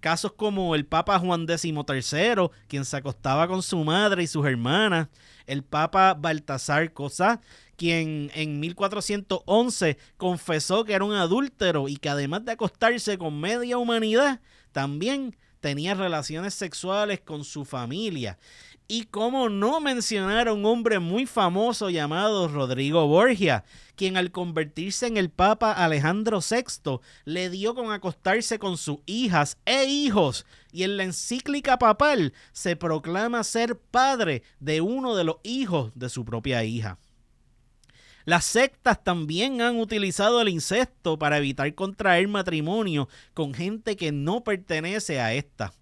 Casos como el Papa Juan XIII, quien se acostaba con su madre y sus hermanas, el Papa Baltasar Cosá, quien en 1411 confesó que era un adúltero y que además de acostarse con media humanidad, también tenía relaciones sexuales con su familia. Y cómo no mencionar a un hombre muy famoso llamado Rodrigo Borgia, quien al convertirse en el Papa Alejandro VI le dio con acostarse con sus hijas e hijos, y en la encíclica papal se proclama ser padre de uno de los hijos de su propia hija. Las sectas también han utilizado el incesto para evitar contraer matrimonio con gente que no pertenece a esta.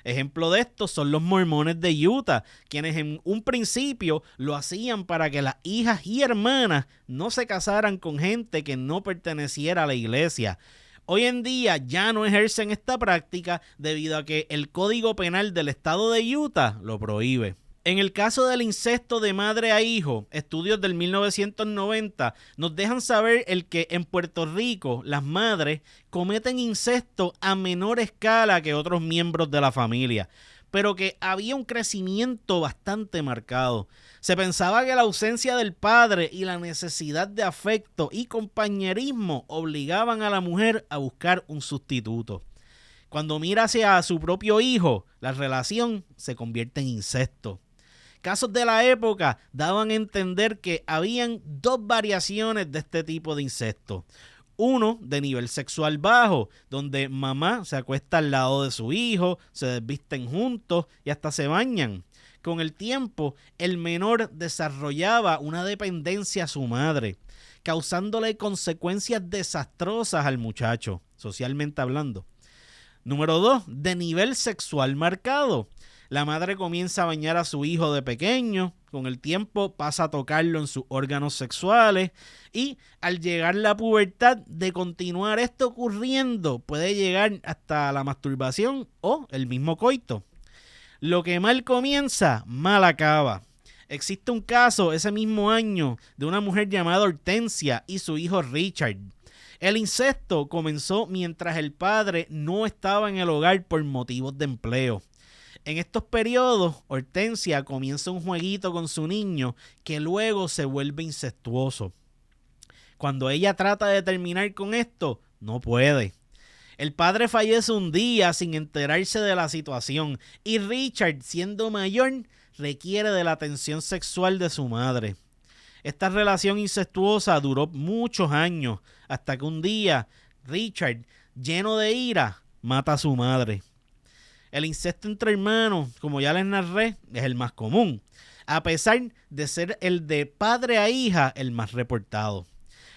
Ejemplo de esto son los mormones de Utah, quienes en un principio lo hacían para que las hijas y hermanas no se casaran con gente que no perteneciera a la iglesia. Hoy en día ya no ejercen esta práctica debido a que el Código Penal del estado de Utah lo prohíbe. En el caso del incesto de madre a hijo, estudios del 1990 nos dejan saber que en Puerto Rico las madres cometen incesto a menor escala que otros miembros de la familia, pero que había un crecimiento bastante marcado. Se pensaba que la ausencia del padre y la necesidad de afecto y compañerismo obligaban a la mujer a buscar un sustituto. Cuando mira hacia su propio hijo, la relación se convierte en incesto. Casos de la época daban a entender que habían dos variaciones de este tipo de incesto. Uno de nivel sexual bajo, donde mamá se acuesta al lado de su hijo, se desvisten juntos y hasta se bañan. Con el tiempo, el menor desarrollaba una dependencia a su madre, causándole consecuencias desastrosas al muchacho, socialmente hablando. Número 2, de nivel sexual marcado. La madre comienza a bañar a su hijo de pequeño, con el tiempo pasa a tocarlo en sus órganos sexuales y al llegar la pubertad, de continuar esto ocurriendo, puede llegar hasta la masturbación o el mismo coito. Lo que mal comienza, mal acaba. Existe un caso ese mismo año de una mujer llamada Hortensia y su hijo Richard. El incesto comenzó mientras el padre no estaba en el hogar por motivos de empleo. En estos periodos, Hortensia comienza un jueguito con su niño que luego se vuelve incestuoso. Cuando ella trata de terminar con esto, no puede. El padre fallece un día sin enterarse de la situación y Richard, siendo mayor, requiere de la atención sexual de su madre. Esta relación incestuosa duró muchos años hasta que un día Richard, lleno de ira, mata a su madre. El incesto entre hermanos, como ya les narré, es el más común, a pesar de ser el de padre a hija el más reportado.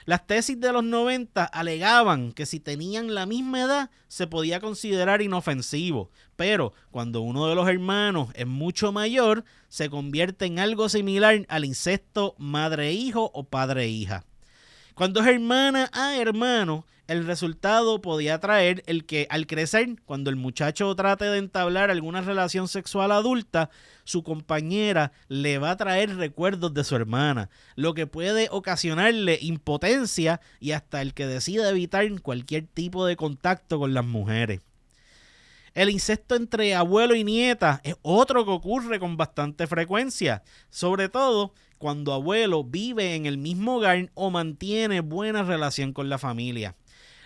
Las tesis de los 90 alegaban que si tenían la misma edad se podía considerar inofensivo, pero cuando uno de los hermanos es mucho mayor, se convierte en algo similar al incesto madre-hijo o padre-hija. Cuando es hermana a hermano, el resultado podía traer el que al crecer, cuando el muchacho trate de entablar alguna relación sexual adulta, su compañera le va a traer recuerdos de su hermana, lo que puede ocasionarle impotencia y hasta el que decida evitar cualquier tipo de contacto con las mujeres. El incesto entre abuelo y nieta es otro que ocurre con bastante frecuencia, sobre todo cuando abuelo vive en el mismo hogar o mantiene buena relación con la familia.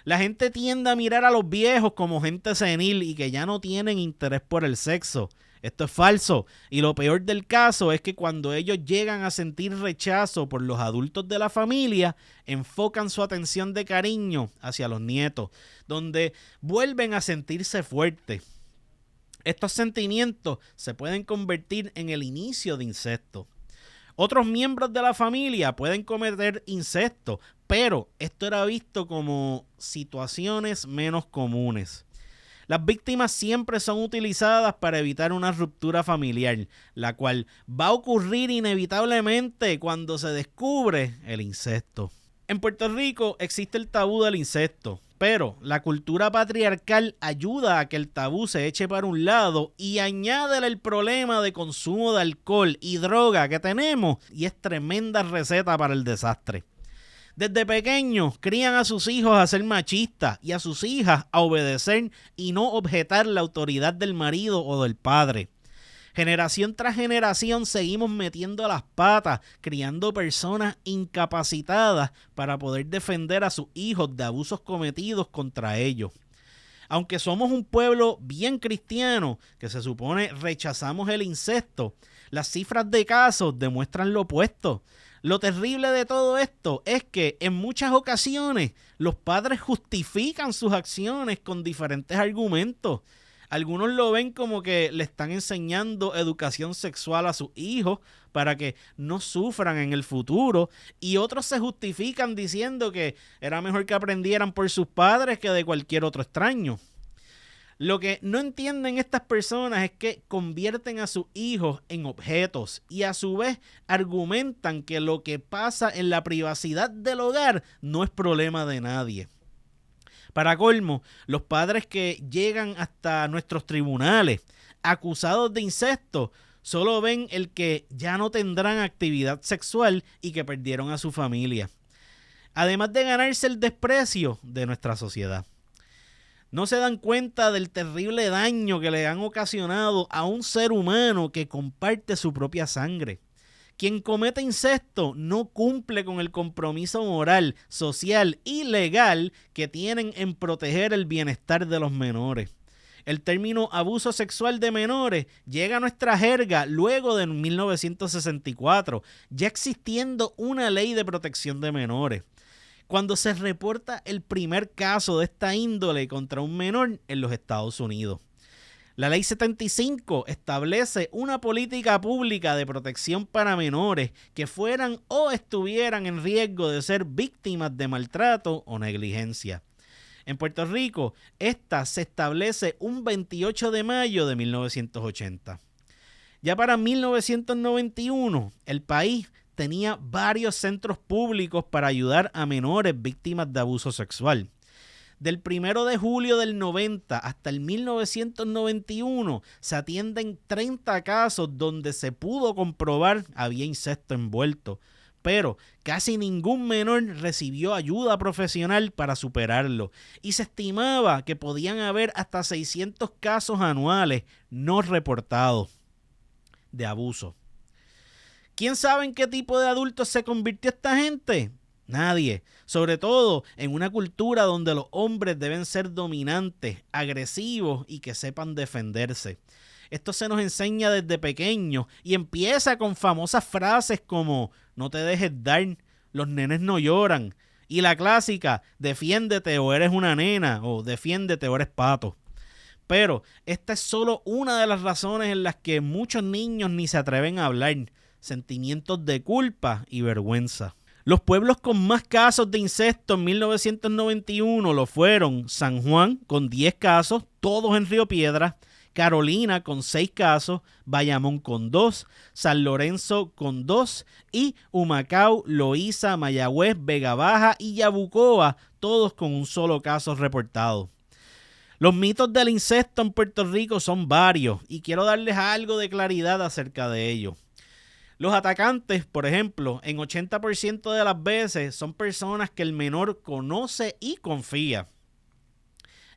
La gente tiende a mirar a los viejos como gente senil y que ya no tienen interés por el sexo. Esto es falso, y lo peor del caso es que cuando ellos llegan a sentir rechazo por los adultos de la familia, enfocan su atención de cariño hacia los nietos, donde vuelven a sentirse fuertes. Estos sentimientos se pueden convertir en el inicio de incesto. Otros miembros de la familia pueden cometer incesto, pero esto era visto como situaciones menos comunes. Las víctimas siempre son utilizadas para evitar una ruptura familiar, la cual va a ocurrir inevitablemente cuando se descubre el incesto. En Puerto Rico existe el tabú del incesto, Pero la cultura patriarcal ayuda a que el tabú se eche para un lado y añádele el problema de consumo de alcohol y droga que tenemos y es tremenda receta para el desastre. Desde pequeños crían a sus hijos a ser machistas y a sus hijas a obedecer y no objetar la autoridad del marido o del padre. Generación tras generación seguimos metiendo las patas, criando personas incapacitadas para poder defender a sus hijos de abusos cometidos contra ellos. Aunque somos un pueblo bien cristiano, que se supone rechazamos el incesto, las cifras de casos demuestran lo opuesto. Lo terrible de todo esto es que en muchas ocasiones los padres justifican sus acciones con diferentes argumentos. Algunos lo ven como que le están enseñando educación sexual a sus hijos para que no sufran en el futuro y otros se justifican diciendo que era mejor que aprendieran por sus padres que de cualquier otro extraño. Lo que no entienden estas personas es que convierten a sus hijos en objetos y a su vez argumentan que lo que pasa en la privacidad del hogar no es problema de nadie. Para colmo, los padres que llegan hasta nuestros tribunales acusados de incesto solo ven el que ya no tendrán actividad sexual y que perdieron a su familia, además de ganarse el desprecio de nuestra sociedad. No se dan cuenta del terrible daño que le han ocasionado a un ser humano que comparte su propia sangre. Quien comete incesto no cumple con el compromiso moral, social y legal que tienen en proteger el bienestar de los menores. El término abuso sexual de menores llega a nuestra jerga luego de 1964, ya existiendo una ley de protección de menores, cuando se reporta el primer caso de esta índole contra un menor en los Estados Unidos. La Ley 75 establece una política pública de protección para menores que fueran o estuvieran en riesgo de ser víctimas de maltrato o negligencia. En Puerto Rico, esta se establece un 28 de mayo de 1980. Ya para 1991, el país tenía varios centros públicos para ayudar a menores víctimas de abuso sexual. Del 1 de julio del 90 hasta el 1991 se atienden 30 casos donde se pudo comprobar había incesto envuelto, pero casi ningún menor recibió ayuda profesional para superarlo y se estimaba que podían haber hasta 600 casos anuales no reportados de abuso. ¿Quién sabe en qué tipo de adultos se convirtió esta gente? Nadie, sobre todo en una cultura donde los hombres deben ser dominantes, agresivos y que sepan defenderse. Esto se nos enseña desde pequeños y empieza con famosas frases como no te dejes dar, los nenes no lloran y la clásica defiéndete o eres una nena o defiéndete o eres pato. Pero esta es solo una de las razones en las que muchos niños ni se atreven a hablar, sentimientos de culpa y vergüenza. Los pueblos con más casos de incesto en 1991 lo fueron San Juan con 10 casos, todos en Río Piedras, Carolina con 6 casos, Bayamón con 2, San Lorenzo con 2 y Humacao, Loíza, Mayagüez, Vega Baja y Yabucoa, todos con un solo caso reportado. Los mitos del incesto en Puerto Rico son varios y quiero darles algo de claridad acerca de ellos. Los atacantes, por ejemplo, en 80% de las veces son personas que el menor conoce y confía.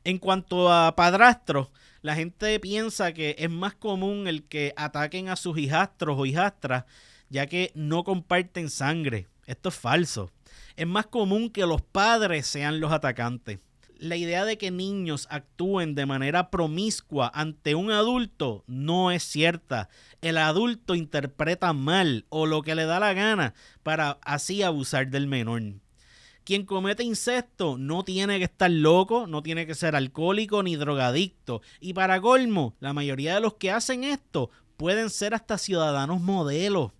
En cuanto a padrastros, la gente piensa que es más común el que ataquen a sus hijastros o hijastras, ya que no comparten sangre. Esto es falso. Es más común que los padres sean los atacantes. La idea de que niños actúen de manera promiscua ante un adulto no es cierta. El adulto interpreta mal o lo que le da la gana para así abusar del menor. Quien comete incesto no tiene que estar loco, no tiene que ser alcohólico ni drogadicto. Y para colmo, la mayoría de los que hacen esto pueden ser hasta ciudadanos modelos.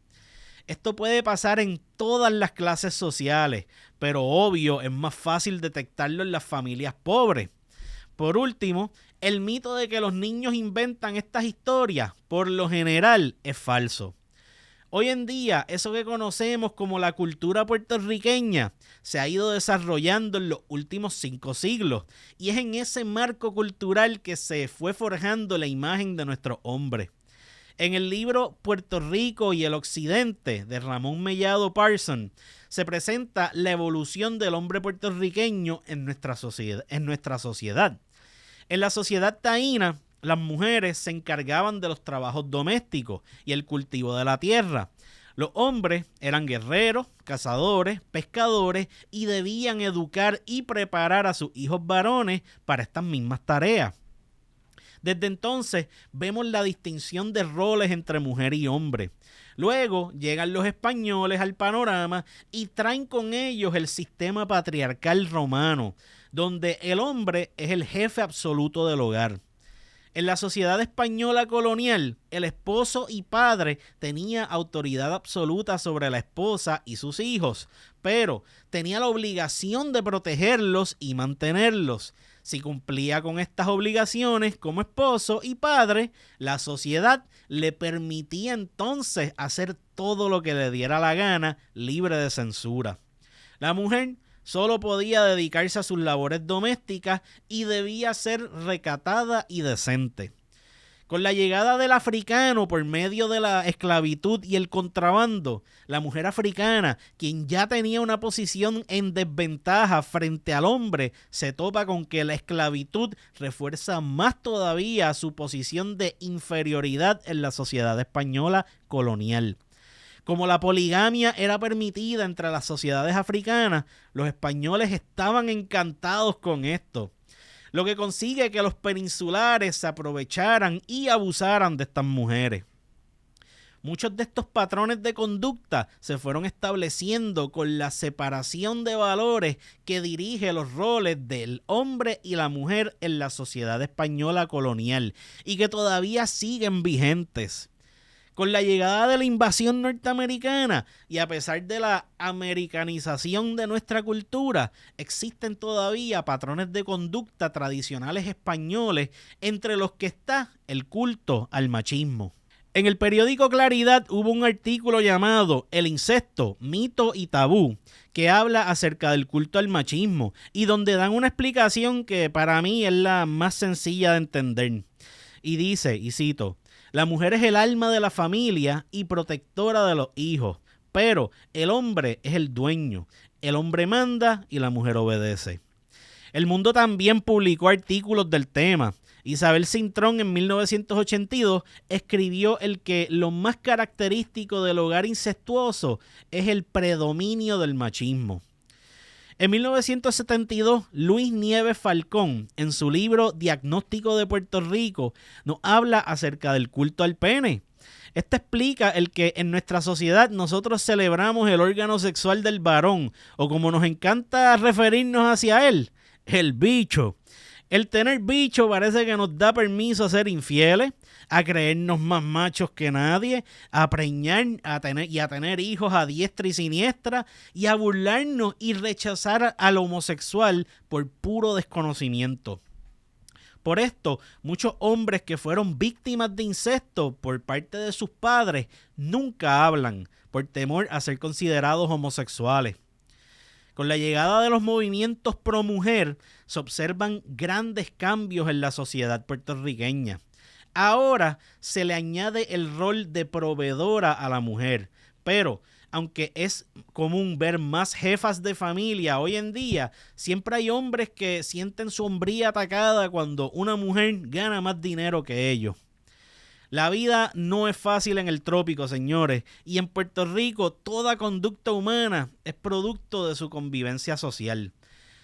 Esto puede pasar en todas las clases sociales, pero obvio es más fácil detectarlo en las familias pobres. Por último, el mito de que los niños inventan estas historias, por lo general, es falso. Hoy en día, eso que conocemos como la cultura puertorriqueña se ha ido desarrollando en los últimos 5 siglos y es en ese marco cultural que se fue forjando la imagen de nuestro hombre. En el libro Puerto Rico y el Occidente de Ramón Mellado Parson se presenta la evolución del hombre puertorriqueño en nuestra sociedad. En la sociedad taína, las mujeres se encargaban de los trabajos domésticos y el cultivo de la tierra. Los hombres eran guerreros, cazadores, pescadores y debían educar y preparar a sus hijos varones para estas mismas tareas. Desde entonces vemos la distinción de roles entre mujer y hombre. Luego llegan los españoles al panorama y traen con ellos el sistema patriarcal romano, donde el hombre es el jefe absoluto del hogar. En la sociedad española colonial, el esposo y padre tenía autoridad absoluta sobre la esposa y sus hijos, pero tenía la obligación de protegerlos y mantenerlos. Si cumplía con estas obligaciones como esposo y padre, la sociedad le permitía entonces hacer todo lo que le diera la gana, libre de censura. La mujer solo podía dedicarse a sus labores domésticas y debía ser recatada y decente. Con la llegada del africano por medio de la esclavitud y el contrabando, la mujer africana, quien ya tenía una posición en desventaja frente al hombre, se topa con que la esclavitud refuerza más todavía su posición de inferioridad en la sociedad española colonial. Como la poligamia era permitida entre las sociedades africanas, los españoles estaban encantados con esto, lo que consigue que los peninsulares se aprovecharan y abusaran de estas mujeres. Muchos de estos patrones de conducta se fueron estableciendo con la separación de valores que dirige los roles del hombre y la mujer en la sociedad española colonial y que todavía siguen vigentes. Con la llegada de la invasión norteamericana y a pesar de la americanización de nuestra cultura, existen todavía patrones de conducta tradicionales españoles, entre los que está el culto al machismo. En el periódico Claridad hubo un artículo llamado El incesto, mito y tabú, que habla acerca del culto al machismo y donde dan una explicación que para mí es la más sencilla de entender. Y dice, y cito: la mujer es el alma de la familia y protectora de los hijos, pero el hombre es el dueño. El hombre manda y la mujer obedece. El Mundo también publicó artículos del tema. Isabel Cintrón en 1982 escribió el que lo más característico del hogar incestuoso es el predominio del machismo. En 1972, Luis Nieves Falcón, en su libro Diagnóstico de Puerto Rico, nos habla acerca del culto al pene. Este explica el que en nuestra sociedad nosotros celebramos el órgano sexual del varón, o como nos encanta referirnos hacia él, el bicho. El tener bicho parece que nos da permiso a ser infieles, a creernos más machos que nadie, a preñar a tener hijos a diestra y siniestra y a burlarnos y rechazar al homosexual por puro desconocimiento. Por esto, muchos hombres que fueron víctimas de incesto por parte de sus padres nunca hablan por temor a ser considerados homosexuales. Con la llegada de los movimientos pro mujer, se observan grandes cambios en la sociedad puertorriqueña. Ahora se le añade el rol de proveedora a la mujer, pero aunque es común ver más jefas de familia hoy en día, siempre hay hombres que sienten su hombría atacada cuando una mujer gana más dinero que ellos. La vida no es fácil en el trópico, señores, y en Puerto Rico toda conducta humana es producto de su convivencia social.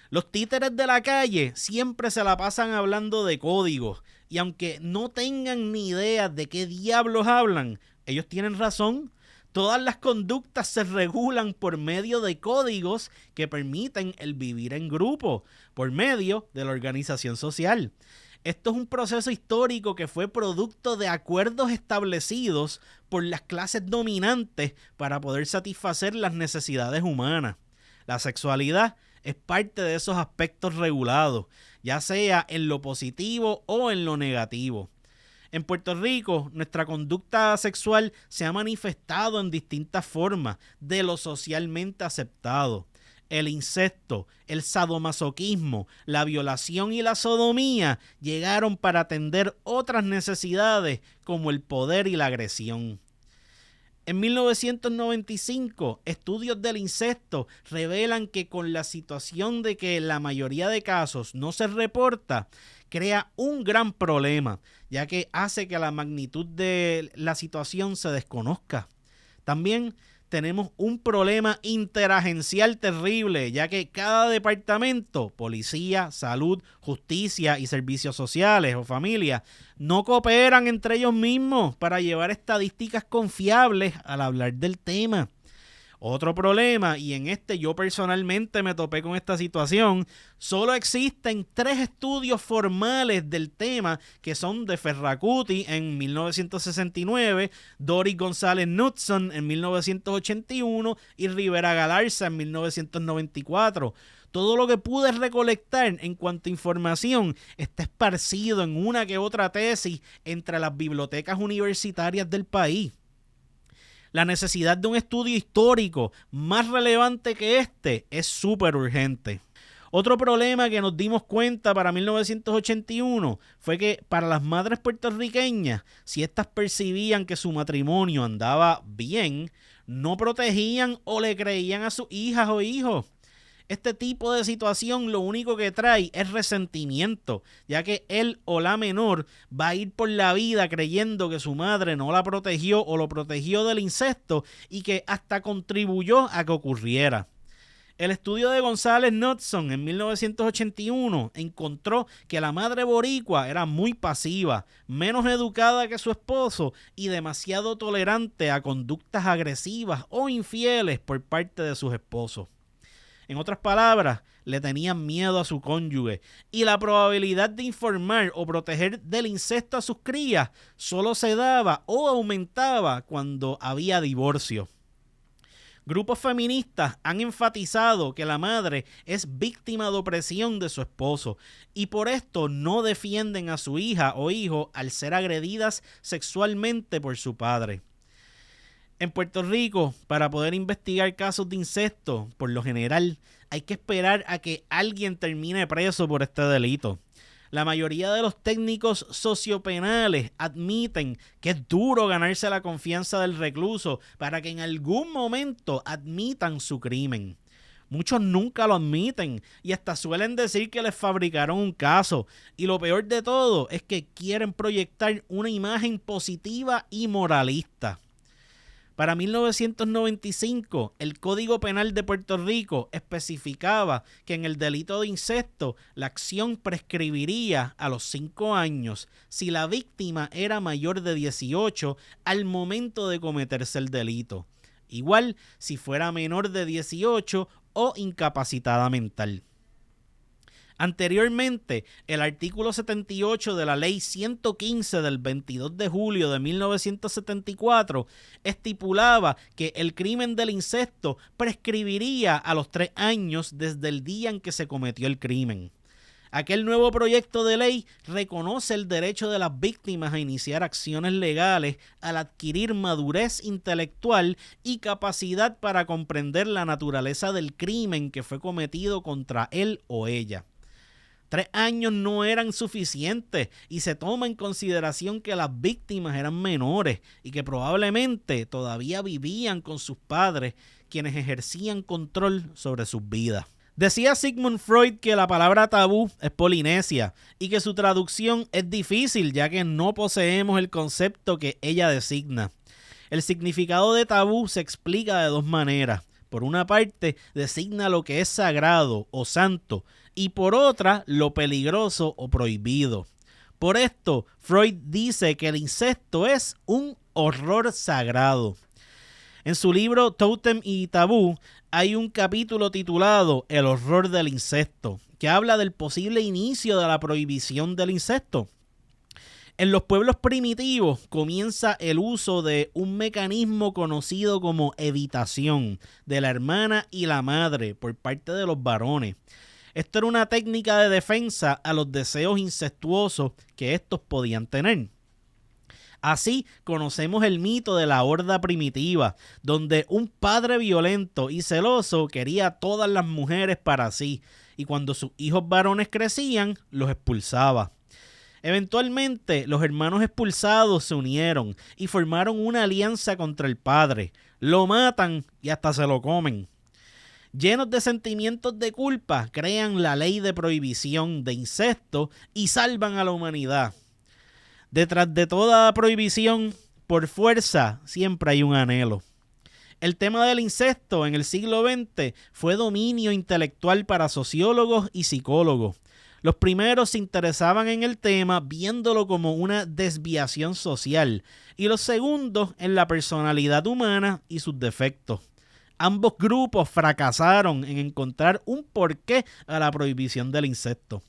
Los títeres de la calle siempre se la pasan hablando de códigos, y aunque no tengan ni idea de qué diablos hablan, ellos tienen razón. Todas las conductas se regulan por medio de códigos que permiten el vivir en grupo, por medio de la organización social. Esto es un proceso histórico que fue producto de acuerdos establecidos por las clases dominantes para poder satisfacer las necesidades humanas. La sexualidad es parte de esos aspectos regulados, ya sea en lo positivo o en lo negativo. En Puerto Rico, nuestra conducta sexual se ha manifestado en distintas formas de lo socialmente aceptado. El incesto, el sadomasoquismo, la violación y la sodomía llegaron para atender otras necesidades como el poder y la agresión. En 1995, estudios del incesto revelan que con la situación de que en la mayoría de casos no se reporta, crea un gran problema, ya que hace que la magnitud de la situación se desconozca. También tenemos un problema interagencial terrible, ya que cada departamento, policía, salud, justicia y servicios sociales o familia, no cooperan entre ellos mismos para llevar estadísticas confiables al hablar del tema. Otro problema, y en este yo personalmente me topé con esta situación, solo existen 3 estudios formales del tema que son de Ferracuti en 1969, Doris González Knudson en 1981 y Rivera Galarza en 1994. Todo lo que pude recolectar en cuanto a información está esparcido en una que otra tesis entre las bibliotecas universitarias del país. La necesidad de un estudio histórico más relevante que este es súper urgente. Otro problema que nos dimos cuenta para 1981 fue que para las madres puertorriqueñas, si éstas percibían que su matrimonio andaba bien, no protegían o le creían a sus hijas o hijos. Este tipo de situación lo único que trae es resentimiento, ya que él o la menor va a ir por la vida creyendo que su madre no la protegió o lo protegió del incesto y que hasta contribuyó a que ocurriera. El estudio de González Knudson en 1981 encontró que la madre boricua era muy pasiva, menos educada que su esposo y demasiado tolerante a conductas agresivas o infieles por parte de sus esposos. En otras palabras, le tenían miedo a su cónyuge y la probabilidad de informar o proteger del incesto a sus crías solo se daba o aumentaba cuando había divorcio. Grupos feministas han enfatizado que la madre es víctima de opresión de su esposo y por esto no defienden a su hija o hijo al ser agredidas sexualmente por su padre. En Puerto Rico, para poder investigar casos de incesto, por lo general, hay que esperar a que alguien termine preso por este delito. La mayoría de los técnicos sociopenales admiten que es duro ganarse la confianza del recluso para que en algún momento admitan su crimen. Muchos nunca lo admiten y hasta suelen decir que les fabricaron un caso. Y lo peor de todo es que quieren proyectar una imagen positiva y moralista. Para 1995, el Código Penal de Puerto Rico especificaba que en el delito de incesto la acción prescribiría a los 5 años si la víctima era mayor de 18 al momento de cometerse el delito. Igual si fuera menor de 18 o incapacitada mental. Anteriormente, el artículo 78 de la Ley 115 del 22 de julio de 1974 estipulaba que el crimen del incesto prescribiría a los 3 años desde el día en que se cometió el crimen. Aquel nuevo proyecto de ley reconoce el derecho de las víctimas a iniciar acciones legales al adquirir madurez intelectual y capacidad para comprender la naturaleza del crimen que fue cometido contra él o ella. 3 años no eran suficientes y se toma en consideración que las víctimas eran menores y que probablemente todavía vivían con sus padres, quienes ejercían control sobre sus vidas. Decía Sigmund Freud que la palabra tabú es polinesia y que su traducción es difícil ya que no poseemos el concepto que ella designa. El significado de tabú se explica de 2 maneras. Por una parte, designa lo que es sagrado o santo y por otra, lo peligroso o prohibido. Por esto, Freud dice que el incesto es un horror sagrado. En su libro Tótem y Tabú hay un capítulo titulado El horror del incesto, que habla del posible inicio de la prohibición del incesto. En los pueblos primitivos comienza el uso de un mecanismo conocido como evitación de la hermana y la madre por parte de los varones. Esto era una técnica de defensa a los deseos incestuosos que estos podían tener. Así conocemos el mito de la horda primitiva, donde un padre violento y celoso quería a todas las mujeres para sí, y cuando sus hijos varones crecían, los expulsaba. Eventualmente, los hermanos expulsados se unieron y formaron una alianza contra el padre. Lo matan y hasta se lo comen. Llenos de sentimientos de culpa, crean la ley de prohibición de incesto y salvan a la humanidad. Detrás de toda prohibición, por fuerza, siempre hay un anhelo. El tema del incesto en el siglo XX fue dominio intelectual para sociólogos y psicólogos. Los primeros se interesaban en el tema viéndolo como una desviación social y los segundos en la personalidad humana y sus defectos. Ambos grupos fracasaron en encontrar un porqué a la prohibición del incesto.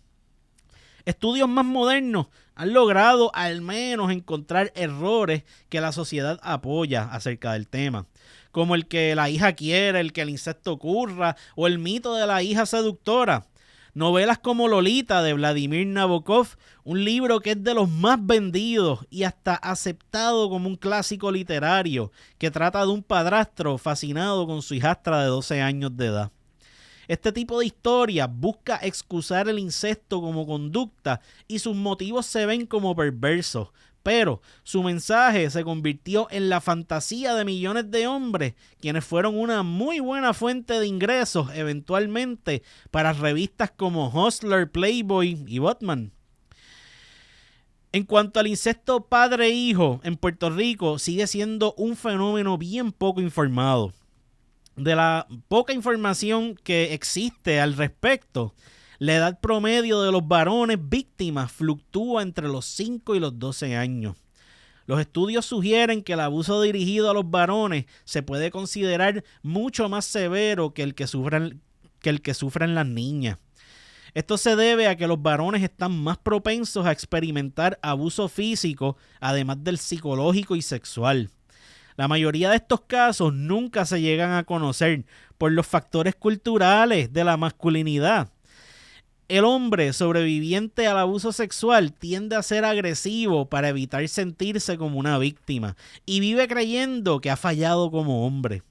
Estudios más modernos han logrado al menos encontrar errores que la sociedad apoya acerca del tema, como el que la hija quiere, el que el incesto ocurra o el mito de la hija seductora. Novelas como Lolita de Vladimir Nabokov, un libro que es de los más vendidos y hasta aceptado como un clásico literario que trata de un padrastro fascinado con su hijastra de 12 años de edad. Este tipo de historia busca excusar el incesto como conducta y sus motivos se ven como perversos, pero su mensaje se convirtió en la fantasía de millones de hombres, quienes fueron una muy buena fuente de ingresos eventualmente para revistas como Hustler, Playboy y Batman. En cuanto al incesto padre-hijo en Puerto Rico, sigue siendo un fenómeno bien poco informado. De la poca información que existe al respecto, la edad promedio de los varones víctimas fluctúa entre los 5 y los 12 años. Los estudios sugieren que el abuso dirigido a los varones se puede considerar mucho más severo que el que sufren las niñas. Esto se debe a que los varones están más propensos a experimentar abuso físico, además del psicológico y sexual. La mayoría de estos casos nunca se llegan a conocer por los factores culturales de la masculinidad. El hombre sobreviviente al abuso sexual tiende a ser agresivo para evitar sentirse como una víctima y vive creyendo que ha fallado como hombre.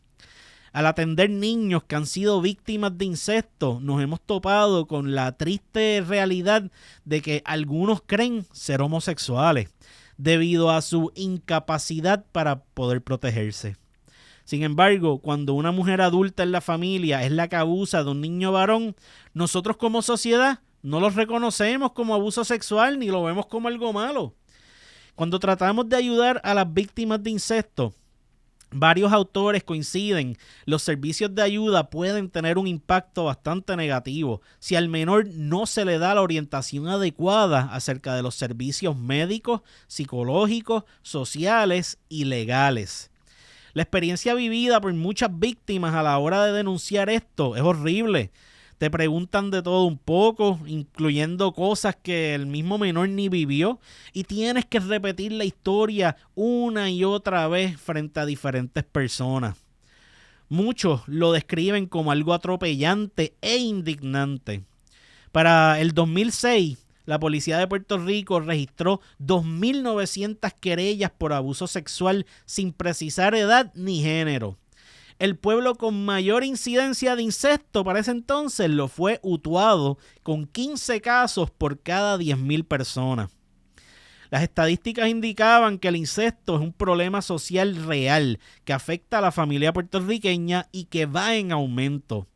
Al atender niños que han sido víctimas de incesto, nos hemos topado con la triste realidad de que algunos creen ser homosexuales debido a su incapacidad para poder protegerse. Sin embargo, cuando una mujer adulta en la familia es la que abusa de un niño varón, nosotros como sociedad no los reconocemos como abuso sexual ni lo vemos como algo malo. Cuando tratamos de ayudar a las víctimas de incesto, varios autores coinciden, los servicios de ayuda pueden tener un impacto bastante negativo si al menor no se le da la orientación adecuada acerca de los servicios médicos, psicológicos, sociales y legales. La experiencia vivida por muchas víctimas a la hora de denunciar esto es horrible. Te preguntan de todo un poco, incluyendo cosas que el mismo menor ni vivió, y tienes que repetir la historia una y otra vez frente a diferentes personas. Muchos lo describen como algo atropellante e indignante. Para el 2006, la Policía de Puerto Rico registró 2.900 querellas por abuso sexual sin precisar edad ni género. El pueblo con mayor incidencia de incesto para ese entonces lo fue Utuado, con 15 casos por cada 10.000 personas. Las estadísticas indicaban que el incesto es un problema social real que afecta a la familia puertorriqueña y que va en aumento.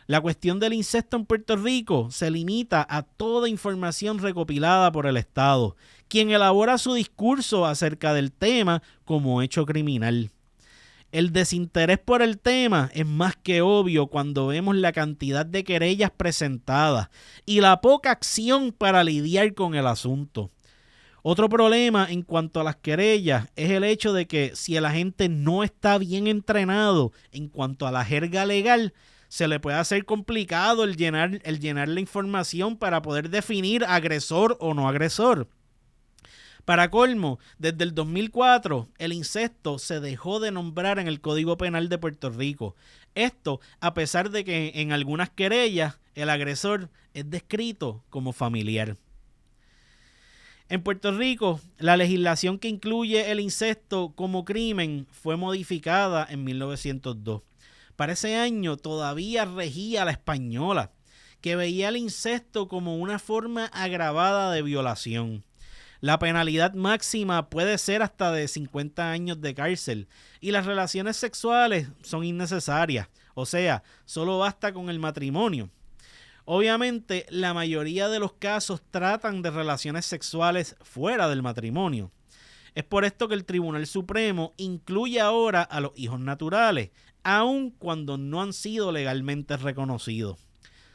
La cuestión del incesto en Puerto Rico se limita a toda información recopilada por el Estado, quien elabora su discurso acerca del tema como hecho criminal. El desinterés por el tema es más que obvio cuando vemos la cantidad de querellas presentadas y la poca acción para lidiar con el asunto. Otro problema en cuanto a las querellas es el hecho de que si el agente no está bien entrenado en cuanto a la jerga legal, se le puede hacer complicado el llenar la información para poder definir agresor o no agresor. Para colmo, desde el 2004, el incesto se dejó de nombrar en el Código Penal de Puerto Rico. Esto a pesar de que en algunas querellas el agresor es descrito como familiar. En Puerto Rico, la legislación que incluye el incesto como crimen fue modificada en 1902. Para ese año todavía regía la española, que veía el incesto como una forma agravada de violación. La penalidad máxima puede ser hasta de 50 años de cárcel y las relaciones sexuales son innecesarias, o sea, solo basta con el matrimonio. Obviamente, la mayoría de los casos tratan de relaciones sexuales fuera del matrimonio. Es por esto que el Tribunal Supremo incluye ahora a los hijos naturales, aun cuando no han sido legalmente reconocidos.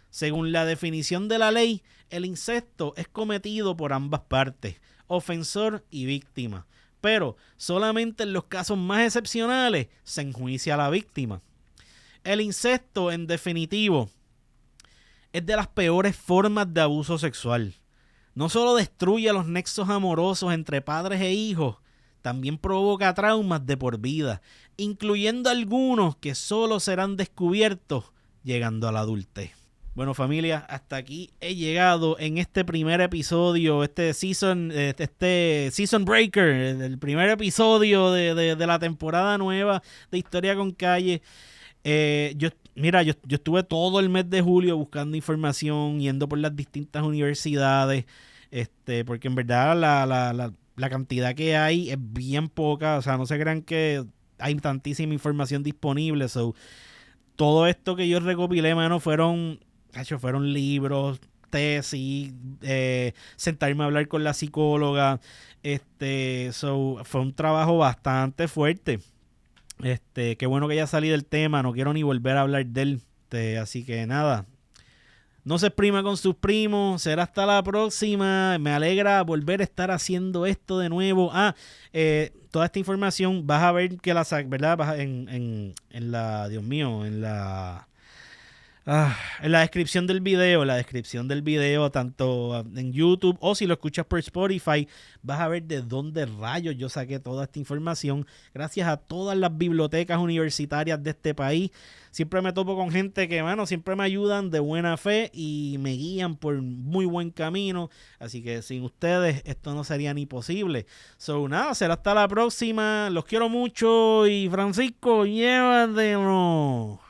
Según la definición de la ley, el incesto es cometido por ambas partes, ofensor y víctima, pero solamente en los casos más excepcionales se enjuicia a la víctima. El incesto, en definitivo, es de las peores formas de abuso sexual. No solo destruye los nexos amorosos entre padres e hijos, también provoca traumas de por vida, incluyendo algunos que solo serán descubiertos llegando a la adultez. Bueno, familia, hasta aquí he llegado en este primer episodio, este season breaker, el primer episodio de la temporada nueva de Historia con Calle. Yo estuve todo el mes de julio buscando información, yendo por las distintas universidades, porque en verdad la cantidad que hay es bien poca. O sea, no se crean que hay tantísima información disponible. So, todo esto que yo recopilé, mano, fueron libros, tesis, sentarme a hablar con la psicóloga. Fue un trabajo bastante fuerte. Qué bueno que ya salí del tema, no quiero ni volver a hablar de él. Así que nada, no se exprima con sus primos, será hasta la próxima. Me alegra volver a estar haciendo esto de nuevo. Toda esta información vas a ver que ¿verdad? En la descripción del video, tanto en YouTube o si lo escuchas por Spotify, vas a ver de dónde rayos yo saqué toda esta información. Gracias a todas las bibliotecas universitarias de este país. Siempre me topo con gente que, siempre me ayudan de buena fe y me guían por muy buen camino. Así que sin ustedes esto no sería ni posible. Nada, será hasta la próxima. Los quiero mucho y Francisco, llévatelo.